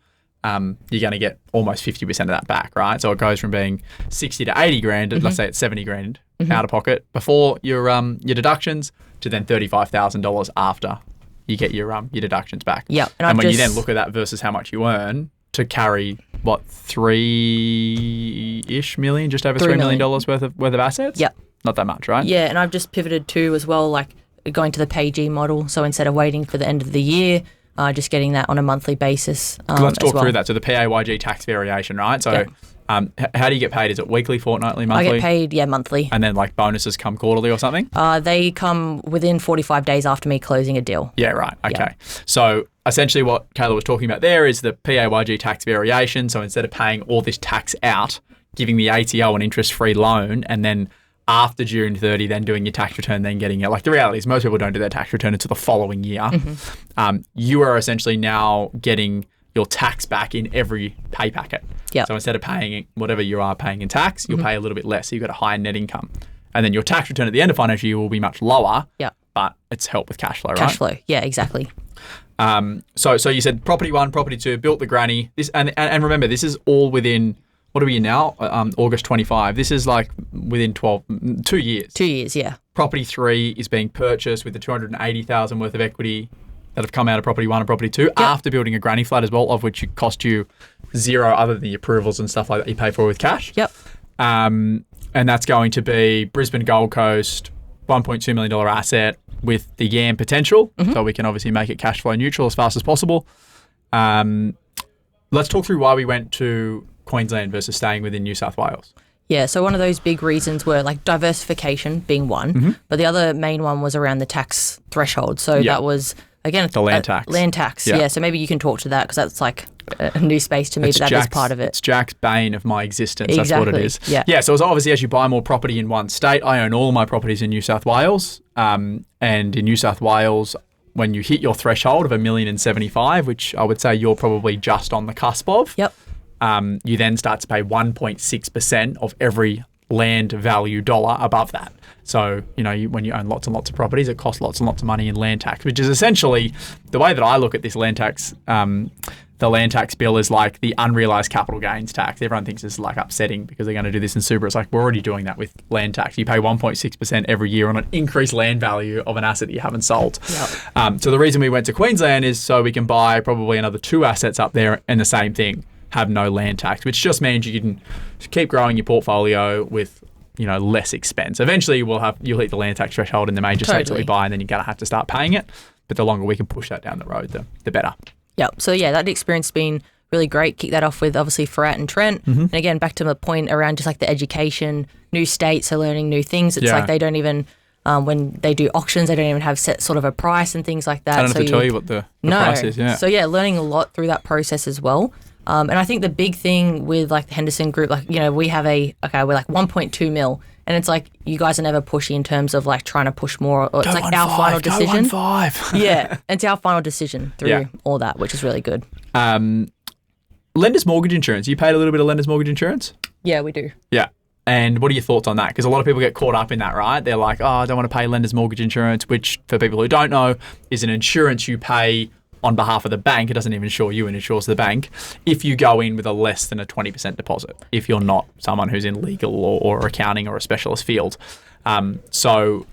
you're going to get almost 50% of that back, right? So it goes from being 60 to 80 grand, let's say it's 70 grand out of pocket before your deductions, to then $35,000 after you get your deductions back. Yeah. And when you then look at that versus how much you earn to carry, what, $3-ish million, just over $3 million worth of assets? Yeah. Not that much, right? Yeah, and I've just pivoted to as well, like going to the PAYG model. So instead of waiting for the end of the year, just getting that on a monthly basis. Let's talk through that. So the PAYG tax variation, right? So how do you get paid? Is it weekly, fortnightly, monthly? I get paid, monthly. And then like bonuses come quarterly or something? They come within 45 days after me closing a deal. Yeah, right. Okay. So essentially what Caelah was talking about there is the PAYG tax variation. So instead of paying all this tax out, giving the ATO an interest-free loan, and then after June 30, then doing your tax return, then getting it. Like the reality is most people don't do their tax return until the following year. You are essentially now getting your tax back in every pay packet. So instead of paying whatever you are paying in tax, you'll pay a little bit less. So you've got a higher net income. And then your tax return at the end of financial year will be much lower. But it's helped with cash flow, right? Cash flow. Yeah, exactly. So you said property 1, property 2, built the granny. This and remember, this is all within, what are we in now? August 25. This is like within 2 years. 2 years, yeah. Property 3 is being purchased with the $280,000 worth of equity that have come out of property 1 and property 2 after building a granny flat as well, of which it cost you zero other than the approvals and stuff like that you pay for with cash. And that's going to be Brisbane, Gold Coast, $1.2 million asset with the YAM potential. So we can obviously make it cash flow neutral as fast as possible. Let's talk through why we went to Queensland versus staying within New South Wales. Yeah, so one of those big reasons were like diversification being one, but the other main one was around the tax threshold. So that was, again, the land tax. Land tax, yeah. So maybe you can talk to that because that's like a new space to me, but that is part of it. It's Jack's bane of my existence. Exactly. That's what it is. Yeah, so it's obviously as you buy more property in one state, I own all my properties in New South Wales. And in New South Wales, when you hit your threshold of $1,075,000, which I would say you're probably just on the cusp of, you then start to pay 1.6% of every land value dollar above that. So, when you own lots and lots of properties, it costs lots and lots of money in land tax, which is essentially the way that I look at this land tax. The land tax bill is like the unrealised capital gains tax. Everyone thinks it's like upsetting because they're going to do this in super. It's like we're already doing that with land tax. You pay 1.6% every year on an increased land value of an asset that you haven't sold. So the reason we went to Queensland is so we can buy probably another 2 assets up there and the same thing, have no land tax, which just means you can keep growing your portfolio with less expense. Eventually you'll hit the land tax threshold in the major states that we buy, and then you're going to have to start paying it. But the longer we can push that down the road, the better. So that experience has been really great. Kick that off with obviously Farrat and Trent. And again, back to the point around just like the education, new states, so learning new things. It's like they don't even, when they do auctions, they don't even have set sort of a price and things like that. I don't have to tell you what the price is. So learning a lot through that process as well. And I think the big thing with like the Henderson group, like, we have we're like 1.2 mil. And it's like you guys are never pushy in terms of like trying to push more. Or it's like our final decision. It's our final decision through all that, which is really good. Lender's mortgage insurance. You paid a little bit of lender's mortgage insurance? Yeah, we do. Yeah. And what are your thoughts on that? Because a lot of people get caught up in that, right? They're like, I don't want to pay lender's mortgage insurance, which for people who don't know is an insurance you pay on behalf of the bank. It doesn't even insure you, it insures the bank if you go in with a less than a 20% deposit, if you're not someone who's in legal or accounting or a specialist field. So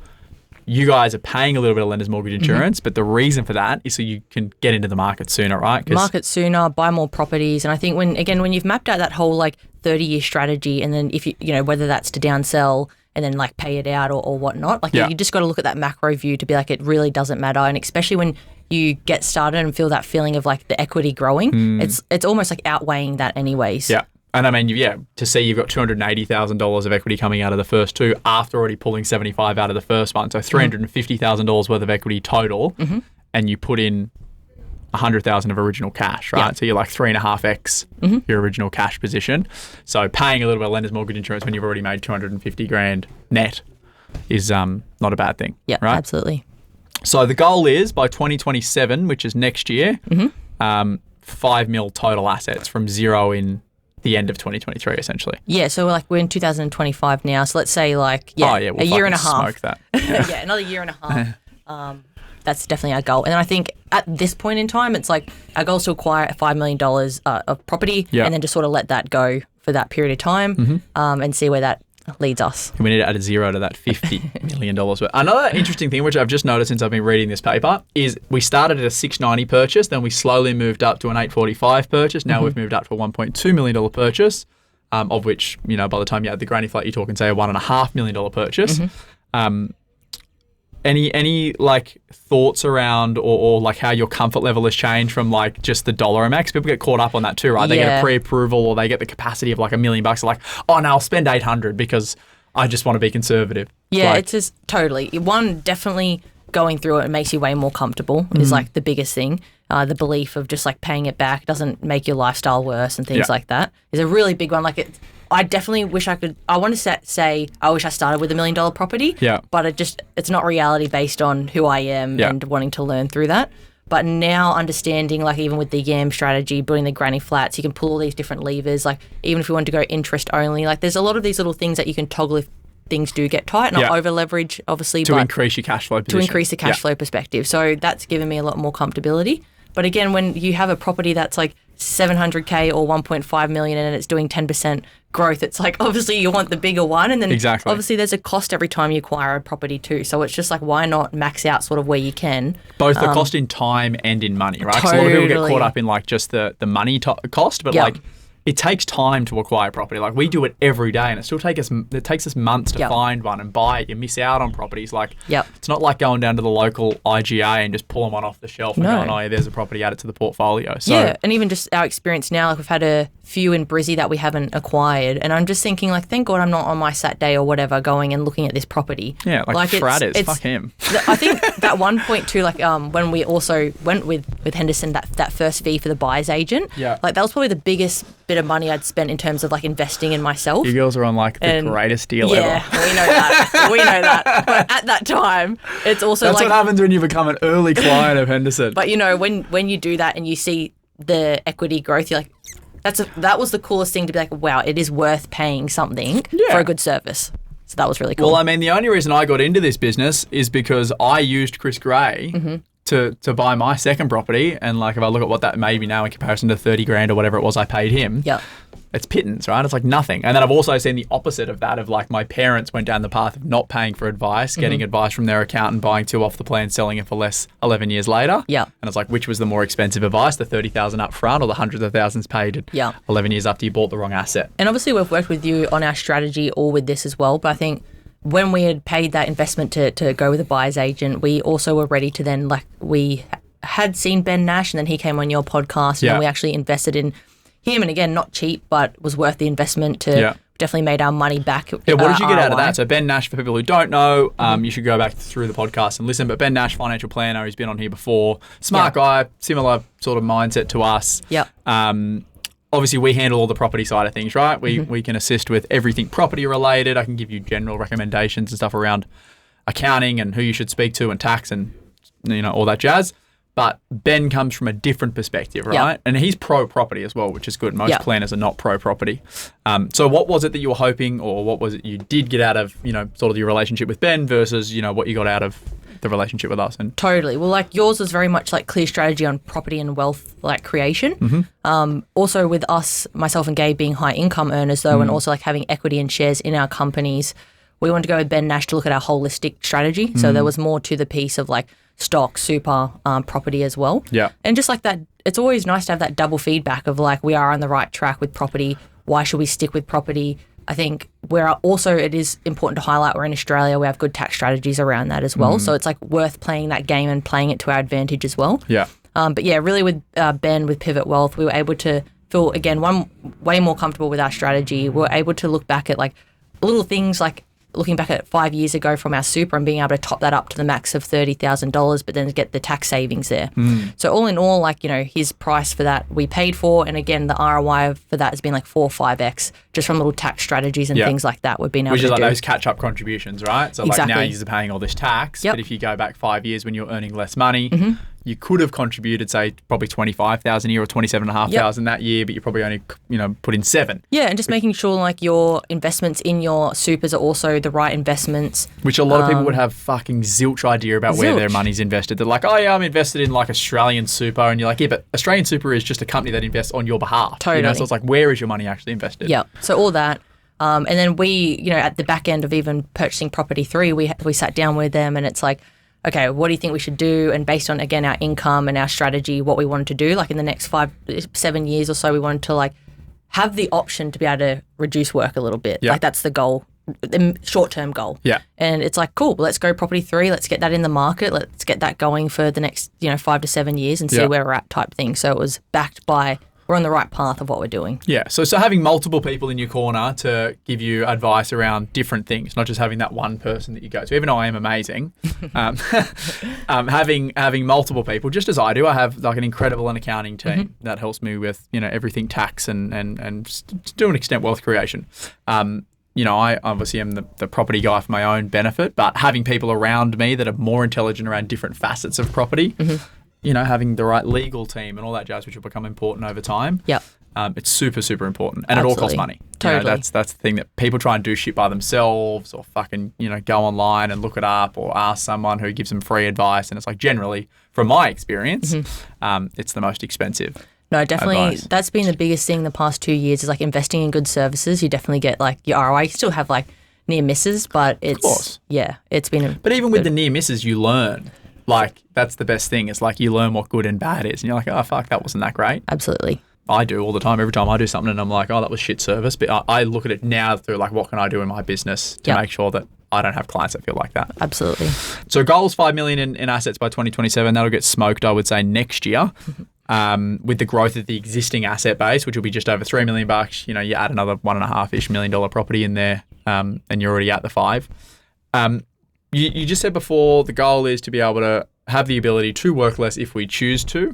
you guys are paying a little bit of lender's mortgage insurance, but the reason for that is so you can get into the market sooner, right? Market sooner, buy more properties. And I think when you've mapped out that whole like 30-year strategy, and then if you whether that's to downsell and then like pay it out or whatnot, like you just got to look at that macro view to be like, it really doesn't matter. And especially when you get started and feel that feeling of like the equity growing, it's almost like outweighing that anyways. Yeah. And I mean, to see you've got $280,000 of equity coming out of the first 2 after already pulling 75 out of the first one. So $350,000 worth of equity total, and you put in 100,000 of original cash, right? So you're like 3.5x your original cash position. So paying a little bit of lender's mortgage insurance when you've already made 250 grand net is not a bad thing. Yeah, right? Absolutely. So the goal is by 2027, which is next year, 5 mil total assets from zero in the end of 2023, essentially. Yeah, so we're in 2025 now. So let's say a year and a half. Smoke that. Another year and a half. that's definitely our goal. And I think at this point in time, it's like our goal is to acquire $5 million of property and then just sort of let that go for that period of time and see where that leads us. We need to add a zero to that $50 million. Another interesting thing, which I've just noticed since I've been reading this paper, is we started at a $690 purchase, then we slowly moved up to an $845 purchase. Now we've moved up to a $1.2 million purchase, of which, you know, by the time you add the granny flat, you're talking, say, a $1.5 million purchase. Any like thoughts around or like how your comfort level has changed from like just the dollar amount? 'Cause people get caught up on that too, right? They get a pre-approval or they get the capacity of like $1 million. They're like, oh no, I'll spend 800 because I just want to be conservative. Yeah, like, it's just totally. One, definitely going through it makes you way more comfortable is like the biggest thing. The belief of just like paying it back doesn't make your lifestyle worse and things like that is a really big one. Like I definitely wish I want to say I wish I started with $1 million property, but it's not reality based on who I am and wanting to learn through that. But now understanding, like even with the YAM strategy, building the granny flats, you can pull all these different levers. Like even if you want to go interest only, like there's a lot of these little things that you can toggle if things do get tight, not over leverage, obviously. To increase your cash flow position. To increase the cash flow perspective. So that's given me a lot more comfortability. But again, when you have a property that's like $700K or $1.5 million and it's doing 10% growth, it's like obviously you want the bigger one, and then obviously there's a cost every time you acquire a property too. So it's just like, why not max out sort of where you can? Both the cost in time and in money, right? Because a lot of people get caught up in like just the money cost, but like it takes time to acquire property. Like we do it every day, and it takes us months to find one and buy it. You miss out on properties. Like it's not like going down to the local IGA and just pulling one off the shelf and going, oh yeah, there's a property, add it to the portfolio. So and even just our experience now, like we've had a few in Brizzy that we haven't acquired, and I'm just thinking like, thank God I'm not on my Sat day or whatever going and looking at this property. Yeah, like Frat is. Fuck him. I think that 1.2, like when we also went with Henderson, that first fee for the buyer's agent, like that was probably the biggest bit of money I'd spent in terms of like investing in myself. You girls are on like the greatest deal ever. Yeah, we know that. But at that time, it's also that's like... what happens when you become an early client of Henderson. But you know, when you do that and you see the equity growth, you're like, that was the coolest thing to be like, wow, it is worth paying something for a good service. So that was really cool. Well, I mean, the only reason I got into this business is because I used Chris Gray to buy my second property, and like if I look at what that made me now in comparison to 30 grand or whatever it was I paid him, it's pittance, right? It's like nothing. And then I've also seen the opposite of that, of like my parents went down the path of not paying for advice, getting advice from their accountant, buying two off the plan, selling it for less 11 years later. And it's like, which was the more expensive advice, the 30,000 up front or the hundreds of thousands paid 11 years after you bought the wrong asset? And obviously we've worked with you on our strategy or with this as well, but I think when we had paid that investment to go with a buyer's agent, we also were ready to then, like, we had seen Ben Nash and then he came on your podcast and then we actually invested in him, and again, not cheap, but was worth the investment to definitely made our money back. What did you get out of that? So Ben Nash, for people who don't know, you should go back through the podcast and listen, but Ben Nash, financial planner, he's been on here before. Smart guy, similar sort of mindset to us. Obviously, we handle all the property side of things, right? We can assist with everything property related. I can give you general recommendations and stuff around accounting and who you should speak to and tax and, you know, all that jazz. But Ben comes from a different perspective, right? And he's pro-property as well, which is good. Most planners are not pro-property. So what was it that you were hoping, or what was it you did get out of, you know, sort of your relationship with Ben versus, you know, what you got out of the relationship with us? And totally. Well, like yours was very much like clear strategy on property and wealth, like creation. Also with us, myself and Gabe being high income earners though, and also like having equity and shares in our companies, we wanted to go with Ben Nash to look at our holistic strategy. So there was more to the piece of like stock, super, property as well. And just like that, it's always nice to have that double feedback of like, we are on the right track with property. Why should we stick with property? I think it is important to highlight we're in Australia. We have good tax strategies around that as well. So it's like worth playing that game and playing it to our advantage as well. But yeah, really with Ben, with Pivot Wealth, we were able to feel, again, way more comfortable with our strategy. We were able to look back at like little things like looking back at 5 years ago from our super and being able to top that up to the max of $30,000, but then get the tax savings there. So all in all, like, you know, his price for that we paid for, and again, the ROI for that has been like 4 or 5x just from little tax strategies and things like that we've been able to do. Which is like those catch-up contributions, right? So like now you're paying all this tax, but if you go back 5 years when you're earning less money, you could have contributed, say, probably 25,000 a year or 27,500 that year, but you probably only, put in 7. Yeah, and just making sure like your investments in your supers are also the right investments. Which a lot of people would have fucking zilch idea about where their money's invested. They're like, oh yeah, I'm invested in like Australian Super, and you're like, yeah, but Australian Super is just a company that invests on your behalf. Totally. So it's like, where is your money actually invested? Yeah. So all that. And then we, at the back end of even purchasing Property 3, we sat down with them and it's like, okay, what do you think we should do? And based on, again, our income and our strategy, what we wanted to do, like in the next 5-7 years or so, we wanted to like have the option to be able to reduce work a little bit. Yeah. Like that's the goal, the short-term goal. Yeah. And it's like, cool, let's go Property 3. Let's get that in the market. Let's get that going for the next, 5 to 7 years and see where we're at type thing. So it was backed by, we're on the right path of what we're doing. Yeah. So having multiple people in your corner to give you advice around different things, not just having that one person that you go to. Even though I am amazing, having multiple people, just as I do, I have like an incredible accounting team that helps me with, everything tax and to an extent wealth creation. I obviously am the property guy for my own benefit, but having people around me that are more intelligent around different facets of property, having the right legal team and all that jazz, which will become important over time. Yep. It's super, super important. And Absolutely. It all costs money. Totally. That's the thing that people try and do shit by themselves or fucking, go online and look it up or ask someone who gives them free advice. And it's like generally, from my experience, it's the most expensive. No, definitely. Advice. That's been the biggest thing the past 2 years is like investing in good services. You definitely get like your ROI. You still have like near misses, but it's, of course. Yeah, it's been. But even with the near misses, you learn. Like, that's the best thing. It's like you learn what good and bad is. And you're like, oh, fuck, that wasn't that great. Absolutely. I do all the time. Every time I do something and I'm like, oh, that was shit service. But I look at it now through like, what can I do in my business to make sure that I don't have clients that feel like that. Absolutely. So goal is 5 million in assets by 2027. That'll get smoked, I would say, next year. With the growth of the existing asset base, which will be just over $3 million. You add another $1.5-ish million property in there, and you're already at the 5. You just said before the goal is to be able to have the ability to work less if we choose to.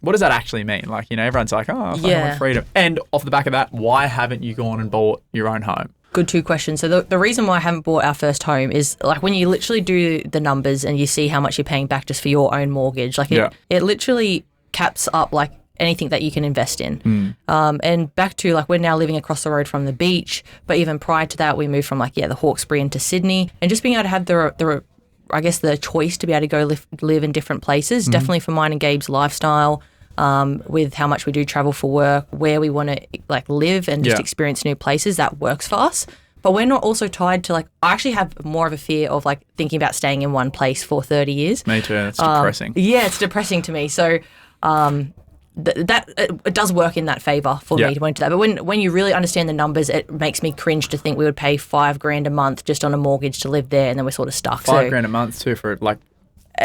What does that actually mean? Like, everyone's like, oh, I want freedom. And off the back of that, why haven't you gone and bought your own home? Good 2 questions. So the reason why I haven't bought our first home is like when you literally do the numbers and you see how much you're paying back just for your own mortgage, like it literally caps up like anything that you can invest in. And back to like we're now living across the road from the beach, but even prior to that we moved from the Hawkesbury into Sydney, and just being able to have the choice to be able to go live in different places, definitely for mine and Gabe's lifestyle, with how much we do travel for work, where we want to like live and just experience new places, that works for us. But we're not also tied to I actually have more of a fear of like thinking about staying in one place for 30 years. Me too. It's depressing. Yeah, it's depressing to me. So it does work in that favour for me to go into that. But when you really understand the numbers, it makes me cringe to think we would pay $5,000 a month just on a mortgage to live there, and then we're sort of stuck. $5,000 a month too for like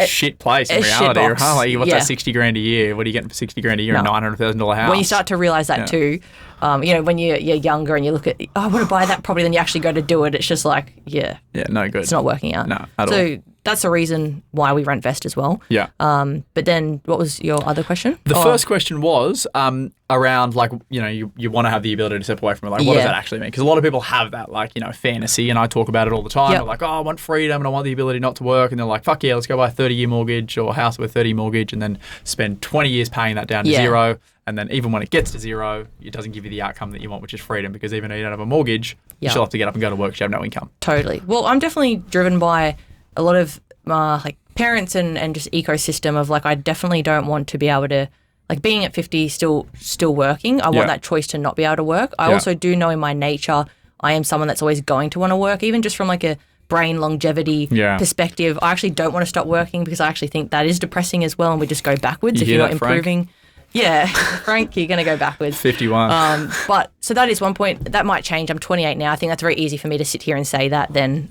shit place in reality. What's that $60,000 a year? What are you getting for $60,000 a year? A $900,000 house. When you start to realise that too, when you're younger and you look at, I want to buy that property, then you actually go to do it. It's just like, no good. It's not working out. No, at all. So that's the reason why we Rentvest as well. Yeah. But then what was your other question? The first question was around like, you want to have the ability to step away from it. Like, what does that actually mean? Because a lot of people have that like, fantasy, and I talk about it all the time. They're like, oh, I want freedom and I want the ability not to work. And they're like, fuck yeah, let's go buy a 30-year mortgage or a house with a 30 mortgage and then spend 20 years paying that down to zero. And then even when it gets to zero, it doesn't give you the outcome that you want, which is freedom, because even though you don't have a mortgage, you still have to get up and go to work because you have no income. Totally. Well, I'm definitely driven by a lot of like parents and just ecosystem of like, I definitely don't want to be able to, like being at 50 still working. I want that choice to not be able to work. I also do know in my nature, I am someone that's always going to want to work, even just from like a brain longevity perspective. I actually don't want to stop working because I actually think that is depressing as well, and we just go backwards if you're not improving. Frank? Yeah, Frank, you're going to go backwards. 51. But so that is one point. That might change. I'm 28 now. I think that's very easy for me to sit here and say that than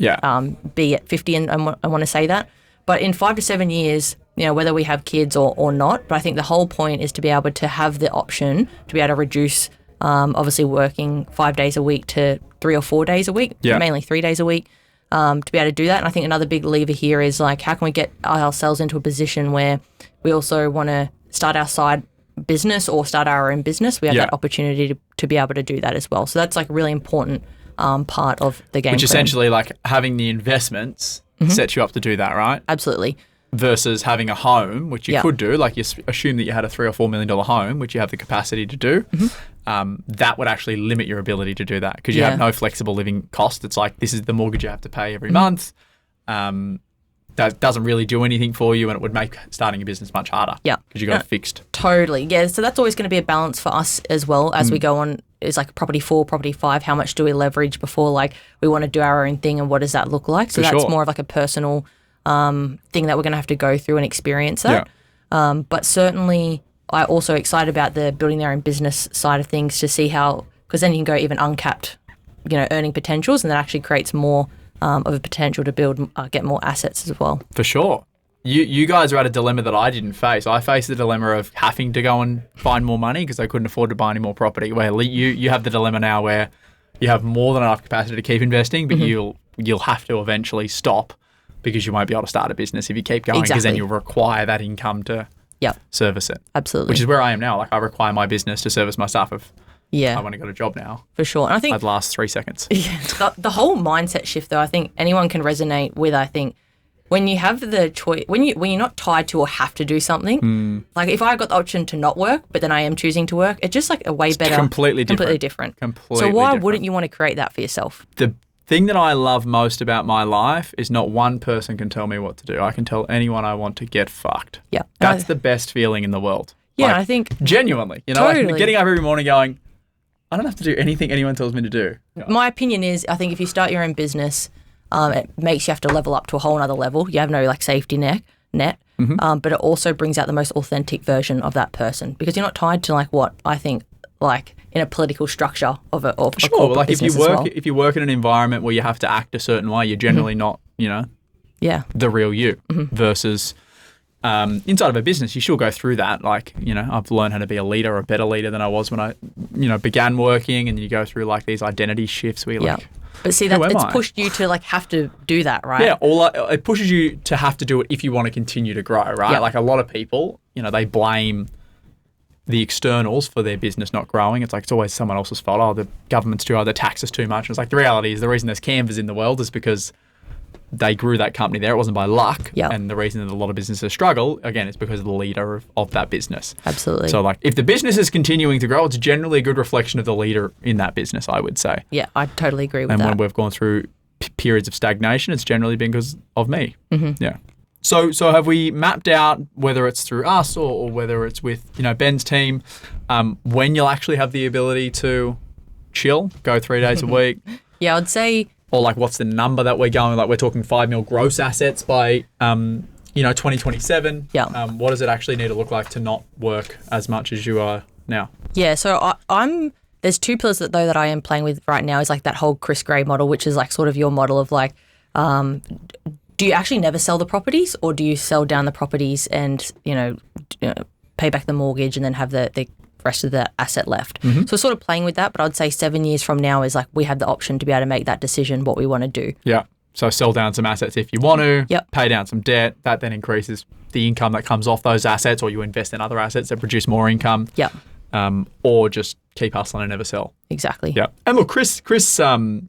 be at 50 and I want to say that. But in 5 to 7 years, whether we have kids or not, but I think the whole point is to be able to have the option to be able to reduce, obviously working 5 days a week to 3 or 4 days a week, mainly 3 days a week, to be able to do that. And I think another big lever here is like, how can we get ourselves into a position where we also want to start our side business or start our own business? We have that opportunity to be able to do that as well. So that's like a really important part of the game. Which essentially like having the investments sets you up to do that, right? Absolutely. versus having a home, which you could do, like you assume that you had a $3 or $4 million home, which you have the capacity to do, that would actually limit your ability to do that because you have no flexible living cost. It's like this is the mortgage you have to pay every month. That doesn't really do anything for you, and it would make starting a business much harder. Yeah, because you got it fixed. Totally. Yeah. So that's always going to be a balance for us as well as we go on. Is like property 4, property 5. How much do we leverage before like we want to do our own thing, and what does that look like? So that's more of like a personal thing that we're going to have to go through and experience that. Yeah. But certainly, I'm also excited about the building their own business side of things to see how, because then you can go even uncapped, earning potentials, and that actually creates more of a potential to build, get more assets as well. For sure. You guys are at a dilemma that I didn't face. I faced the dilemma of having to go and find more money because I couldn't afford to buy any more property. Where you have the dilemma now where you have more than enough capacity to keep investing, but you'll have to eventually stop because you won't be able to start a business if you keep going because then you'll require that income to service it. Absolutely. Which is where I am now. Like I require my business to service my stuff if I've only got a job now. For sure. And I think I'd last 3 seconds. Yeah, the whole mindset shift though, I think anyone can resonate with. I think when you have the choice, when you're not tied to or have to do something, like if I got the option to not work, but then I am choosing to work, it's just like a way better. Completely different. So why wouldn't you want to create that for yourself? The thing that I love most about my life is not one person can tell me what to do. I can tell anyone I want to get fucked. Yeah. That's the best feeling in the world. Yeah, like, I think. Genuinely. Totally. Like getting up every morning going, I don't have to do anything anyone tells me to do. Yeah. My opinion is, I think if you start your own business, it makes you have to level up to a whole other level. You have no like safety net, but it also brings out the most authentic version of that person because you're not tied to like what I think like in a political structure of a corporate like business as well. If you work in an environment where you have to act a certain way, you're generally not the real you versus. Inside of a business, you still go through that. Like, I've learned how to be a leader, a better leader than I was when I, began working, and you go through like these identity shifts where you're like, but see, it's pushed you to like have to do that, right? Yeah, or it pushes you to have to do it if you want to continue to grow, right? Yeah. Like a lot of people, they blame the externals for their business not growing. It's like it's always someone else's fault. Oh, the government's too high, the taxes too much. And it's like the reality is the reason there's Canvas in the world is because they grew that company there. It wasn't by luck. Yep. And the reason that a lot of businesses struggle, again, is because of the leader of that business. Absolutely. So, like, if the business is continuing to grow, it's generally a good reflection of the leader in that business, I would say. Yeah, I totally agree with that. And when we've gone through periods of stagnation, it's generally been because of me. Mm-hmm. Yeah. So have we mapped out, whether it's through us or whether it's with, Ben's team, when you'll actually have the ability to chill, go 3 days a week? Yeah, I'd say... Or like, what's the number that we're going? Like, we're talking 5 mil gross assets by, 2027. Yeah. What does it actually need to look like to not work as much as you are now? Yeah. So I'm. There's 2 pillars that I am playing with right now. Is like that whole Chris Gray model, which is like sort of your model of like, do you actually never sell the properties, or do you sell down the properties and pay back the mortgage and then have the rest of the asset left. Mm-hmm. So sort of playing with that, but I'd say 7 years from now is like we have the option to be able to make that decision, what we want to do. Yeah. So sell down some assets if you want to, yep. Pay down some debt. That then increases the income that comes off those assets, or you invest in other assets that produce more income. Yeah. Or just keep hustling and never sell. Exactly. Yeah. And look, Chris had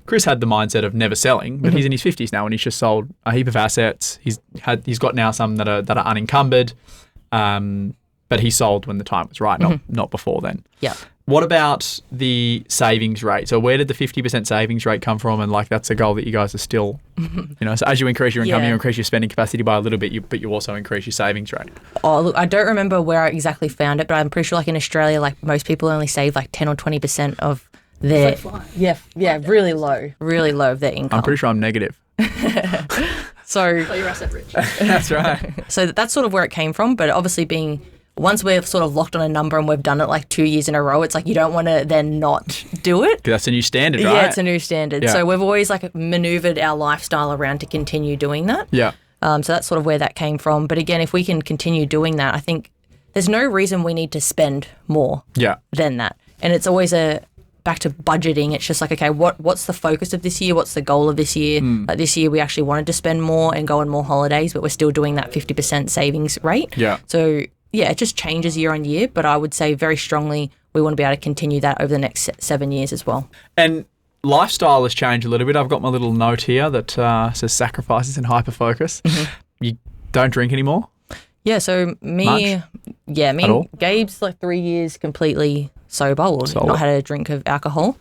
the mindset of never selling, but he's in his 50s now and he's just sold a heap of assets. He's got now some that are unencumbered. But he sold when the time was right, not before then. Yeah. What about the savings rate? So where did the 50% savings rate come from? And like that's a goal that you guys are still, so as you increase your income, you increase your spending capacity by a little bit, but you also increase your savings rate. Oh, look, I don't remember where I exactly found it, but I'm pretty sure like in Australia, like most people only save like 10 or 20% of their, really low of their income. I'm pretty sure I'm negative. So you're asset rich. That's right. So that's sort of where it came from, but obviously once we've sort of locked on a number and we've done it like 2 years in a row, it's like you don't want to then not do it. That's a new standard, right? Yeah, it's a new standard. Yeah. So we've always like maneuvered our lifestyle around to continue doing that. Yeah. So that's sort of where that came from. But again, if we can continue doing that, I think there's no reason we need to spend more than that. And it's always back to budgeting. It's just like, okay, what's the focus of this year? What's the goal of this year? Like this year we actually wanted to spend more and go on more holidays, but we're still doing that 50% savings rate. Yeah. So yeah, it just changes year on year, but I would say very strongly we want to be able to continue that over the next 7 years as well. And lifestyle has changed a little bit. I've got my little note here that says sacrifices and hyperfocus. Mm-hmm. Don't drink anymore? Yeah, so me At all? and Gabe's like 3 years completely sober, or Solid. not had a drink of alcohol.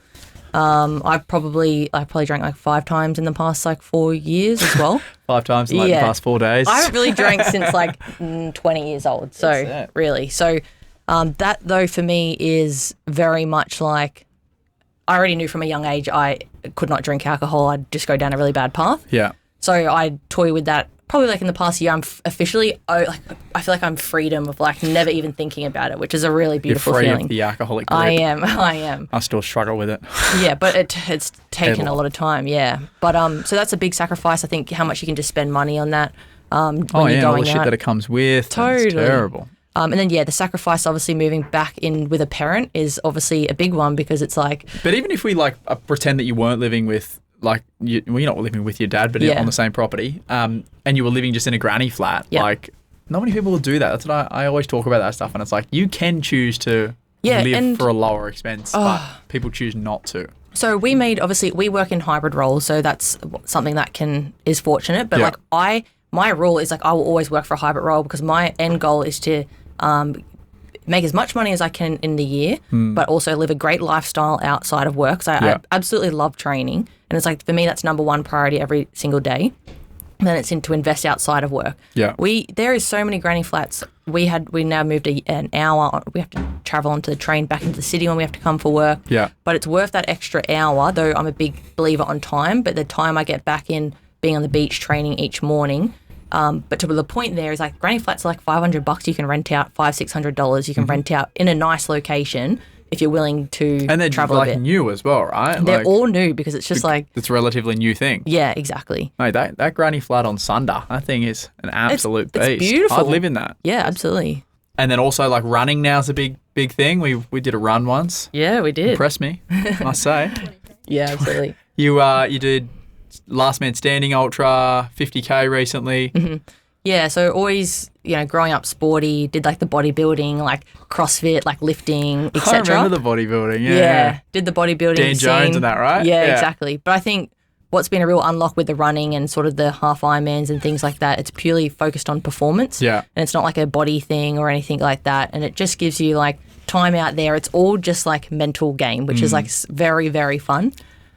I probably drank like 5 times in the past like 4 years as well. 5 times in like the past 4 days. I haven't really drank since like 20 years old. So really, that though for me is very much like, I already knew from a young age I could not drink alcohol. I'd just go down a really bad path. Yeah. So I toy with that. Probably like in the past year, I'm officially, I feel like I'm freedom of like never even thinking about it, which is a really beautiful You're free feeling. of the alcoholic grip. I am. I still struggle with it. Yeah, but it's taken a lot of time, yeah. But so that's a big sacrifice. I think how much you can just spend money on that when you're all going the shit out. that it comes with. Totally. It's terrible. And then, the sacrifice obviously moving back in with a parent is obviously a big one, because it's like... But even if we like pretend that you weren't living with, like, you're not living with your dad, but on the same property, and you were living just in a granny flat, like, not many people will do that. That's what I always talk about that stuff, and it's like, you can choose to live for a lower expense, but people choose not to. So we work in hybrid roles, so that's something that is fortunate, but my rule is like, I will always work for a hybrid role, because my end goal is to make as much money as I can in the year, but also live a great lifestyle outside of work. So I absolutely love training. And it's like, for me, that's number one priority every single day. And then it's to invest outside of work. Yeah. There is so many granny flats. We now moved an hour. We have to travel onto the train back into the city when we have to come for work. Yeah. But it's worth that extra hour, though I'm a big believer on time. But the time I get back in being on the beach training each morning, but to the point there is like, granny flats are like $500. You can rent out $500-$600. You can rent out in a nice location if you're willing to and they're travel like a bit. New as well, right? They're like, all new, because it's just like... It's a relatively new thing. Yeah, exactly. Mate, that granny flat on Sunder, that thing is an absolute beast. It's beautiful. I'd live in that. Yeah, absolutely. And then also like running now is a big thing. We did a run once. Yeah, we did. Impressed me, must say. Yeah, absolutely. You did Last Man Standing Ultra, 50K recently. Mm-hmm. Yeah, so always, growing up sporty, did like the bodybuilding, like CrossFit, like lifting, etc. I remember the bodybuilding, Yeah, did the bodybuilding Dan scene. Jones and that, right? Yeah, exactly. But I think what's been a real unlock with the running and sort of the half Ironmans and things like that, it's purely focused on performance. Yeah. And it's not like a body thing or anything like that. And it just gives you like time out there. It's all just like mental game, which is like very, very fun.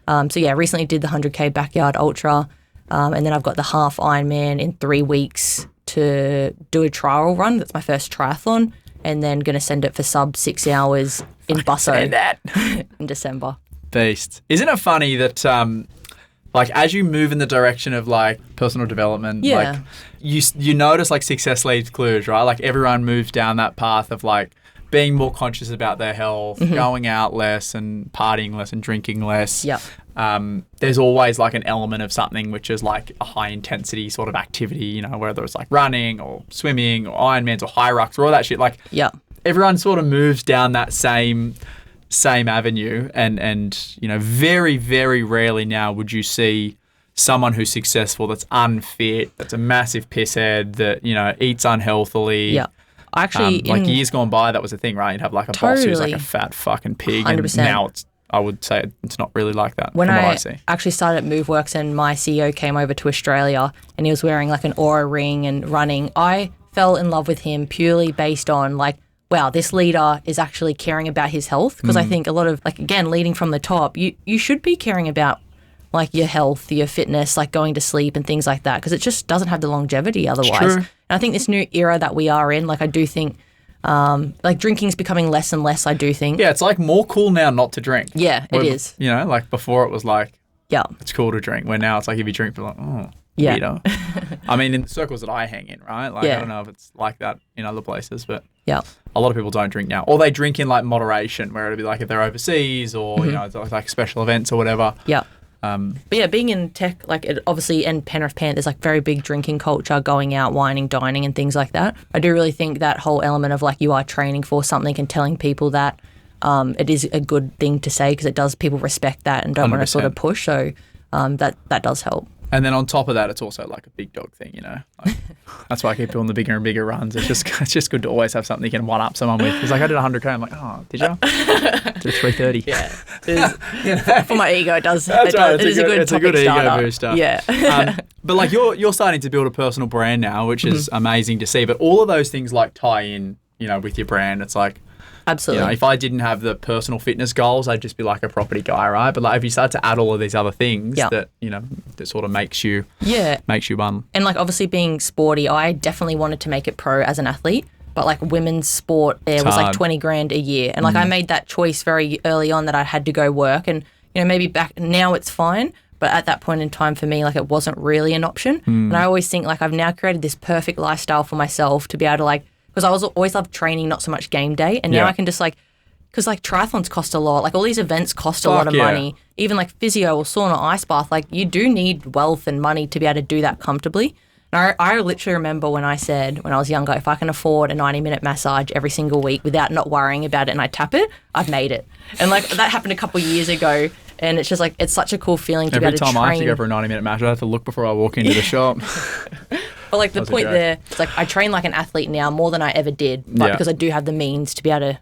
Recently did the 100K backyard ultra. And then I've got the half Ironman in 3 weeks to do a trial run. That's my first triathlon. And then going to send it for sub 6 hours in Busso in December. Beast. Isn't it funny that like as you move in the direction of like personal development, like you notice like success leaves clues, right? Like everyone moves down that path of like being more conscious about their health, going out less and partying less and drinking less. Yeah. There's always like an element of something which is like a high intensity sort of activity, whether it's like running or swimming or Ironmans or high rucks or all that shit. Like everyone sort of moves down that same avenue and very, very rarely now would you see someone who's successful that's unfit, that's a massive pisshead, that, eats unhealthily. Yeah. Actually, like years gone by, that was a thing, right? You'd have like a boss who's like a fat fucking pig. 100%. And now I would say it's not really like that when from what I I see. Actually started at MoveWorks and my CEO came over to Australia and he was wearing like an Aura ring and running, I fell in love with him purely based on like, wow, this leader is actually caring about his health. Because I think a lot of, like, again, leading from the top, you should be caring about like your health, your fitness, like going to sleep and things like that, because it just doesn't have the longevity otherwise. And I think this new era that we are in, like I do think like drinking's becoming less and less, I do think. Yeah, it's like more cool now not to drink. Yeah, it is. Like before it was like, it's cool to drink. Where now it's like if you drink, you're like, weirdo. I mean, in the circles that I hang in, right? Like I don't know if it's like that in other places, but a lot of people don't drink now. Or they drink in like moderation, where it'll be like if they're overseas or, it's like special events or whatever. Yeah. But being in tech, like it obviously, and Penrith Pan, there's like very big drinking culture, going out, wining, dining and things like that. I do really think that whole element of like you are training for something and telling people that it is a good thing to say, because it does, people respect that and don't 100%. Want to sort of push. So that does help. And then on top of that, it's also like a big dog thing, you know. Like, that's why I keep doing the bigger and bigger runs. It's just good to always have something you can one up someone with. It's like I did 100K. I'm like, oh, did you? Did 330. Yeah. For my ego, it does. That's right. It is a good topic starter. Ego booster. Yeah. But like you're starting to build a personal brand now, which is amazing to see. But all of those things like tie in, you know, with your brand. It's like, absolutely. You know, if I didn't have the personal fitness goals, I'd just be like a property guy, right? But like if you start to add all of these other things that, you know, that sort of makes you one. And like obviously being sporty, I definitely wanted to make it pro as an athlete. But like women's sport there was like 20 grand a year. And like I made that choice very early on that I had to go work. And, you know, maybe back now it's fine. But at that point in time for me, like it wasn't really an option. And I always think like I've now created this perfect lifestyle for myself to be able to like, because I always loved training, not so much game day. And now I can just like, because like triathlons cost a lot. Like all these events cost a lot of money. Even like physio or sauna, ice bath, like you do need wealth and money to be able to do that comfortably. And I literally remember when I said, when I was younger, if I can afford a 90-minute massage every single week without not worrying about it and I tap it, I've made it. And like that happened a couple of years ago. And it's just like, it's such a cool feeling to be able to train. Every time I have to go for a 90-minute massage, I have to look before I walk into the shop. But like the point there, it's like I train like an athlete now more than I ever did, but because I do have the means to be able to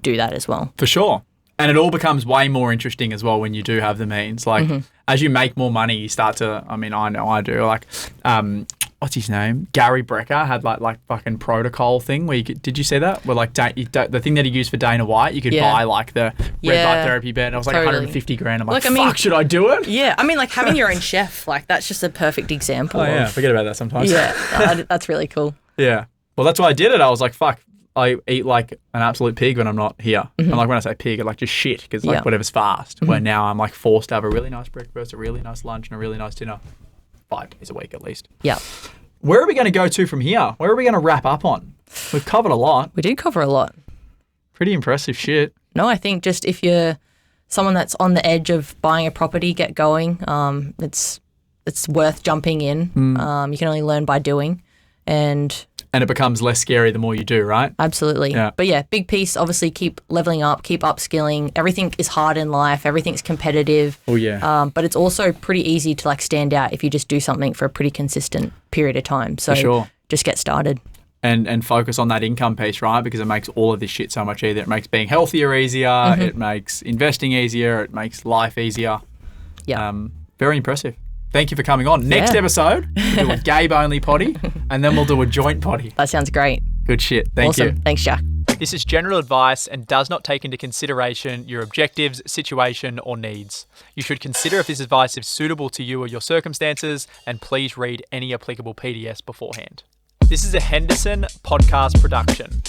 do that as well. For sure. And it all becomes way more interesting as well when you do have the means. Like as you make more money, you start to, I mean, I know I do, like, what's his name? Gary Brecker had like fucking protocol thing where did you see that? Where like the thing that he used for Dana White, you could buy like the red light therapy bed. And I was like 150 grand. I'm like, fuck, should I do it? Yeah. I mean, like having your own chef, like that's just a perfect example. Oh yeah, forget about that sometimes. Yeah, that's really cool. Yeah. Well, that's why I did it. I was like, fuck, I eat like an absolute pig when I'm not here. And like when I say pig, I like just shit because like whatever's fast. Where now I'm like forced to have a really nice breakfast, a really nice lunch, and a really nice dinner 5 days a week at least. Yeah. Where are we going to go to from here? Where are we going to wrap up on? We've covered a lot. We did cover a lot. Pretty impressive shit. No, I think just if you're someone that's on the edge of buying a property, get going. It's worth jumping in. You can only learn by doing. And it becomes less scary the more you do, right? Absolutely. Yeah. But yeah, big piece, obviously keep leveling up, keep upskilling. Everything is hard in life. Everything's competitive. Oh, yeah. But it's also pretty easy to like stand out if you just do something for a pretty consistent period of time. So just get started. And focus on that income piece, right? Because it makes all of this shit so much easier. It makes being healthier easier. It makes investing easier. It makes life easier. Yeah. Very impressive. Thank you for coming on. Next episode, we'll do a Gabe-only potty, and then we'll do a joint potty. That sounds great. Good shit. Thank you. Thanks, Jack. This is general advice and does not take into consideration your objectives, situation, or needs. You should consider if this advice is suitable to you or your circumstances, and please read any applicable PDS beforehand. This is a Henderson podcast production.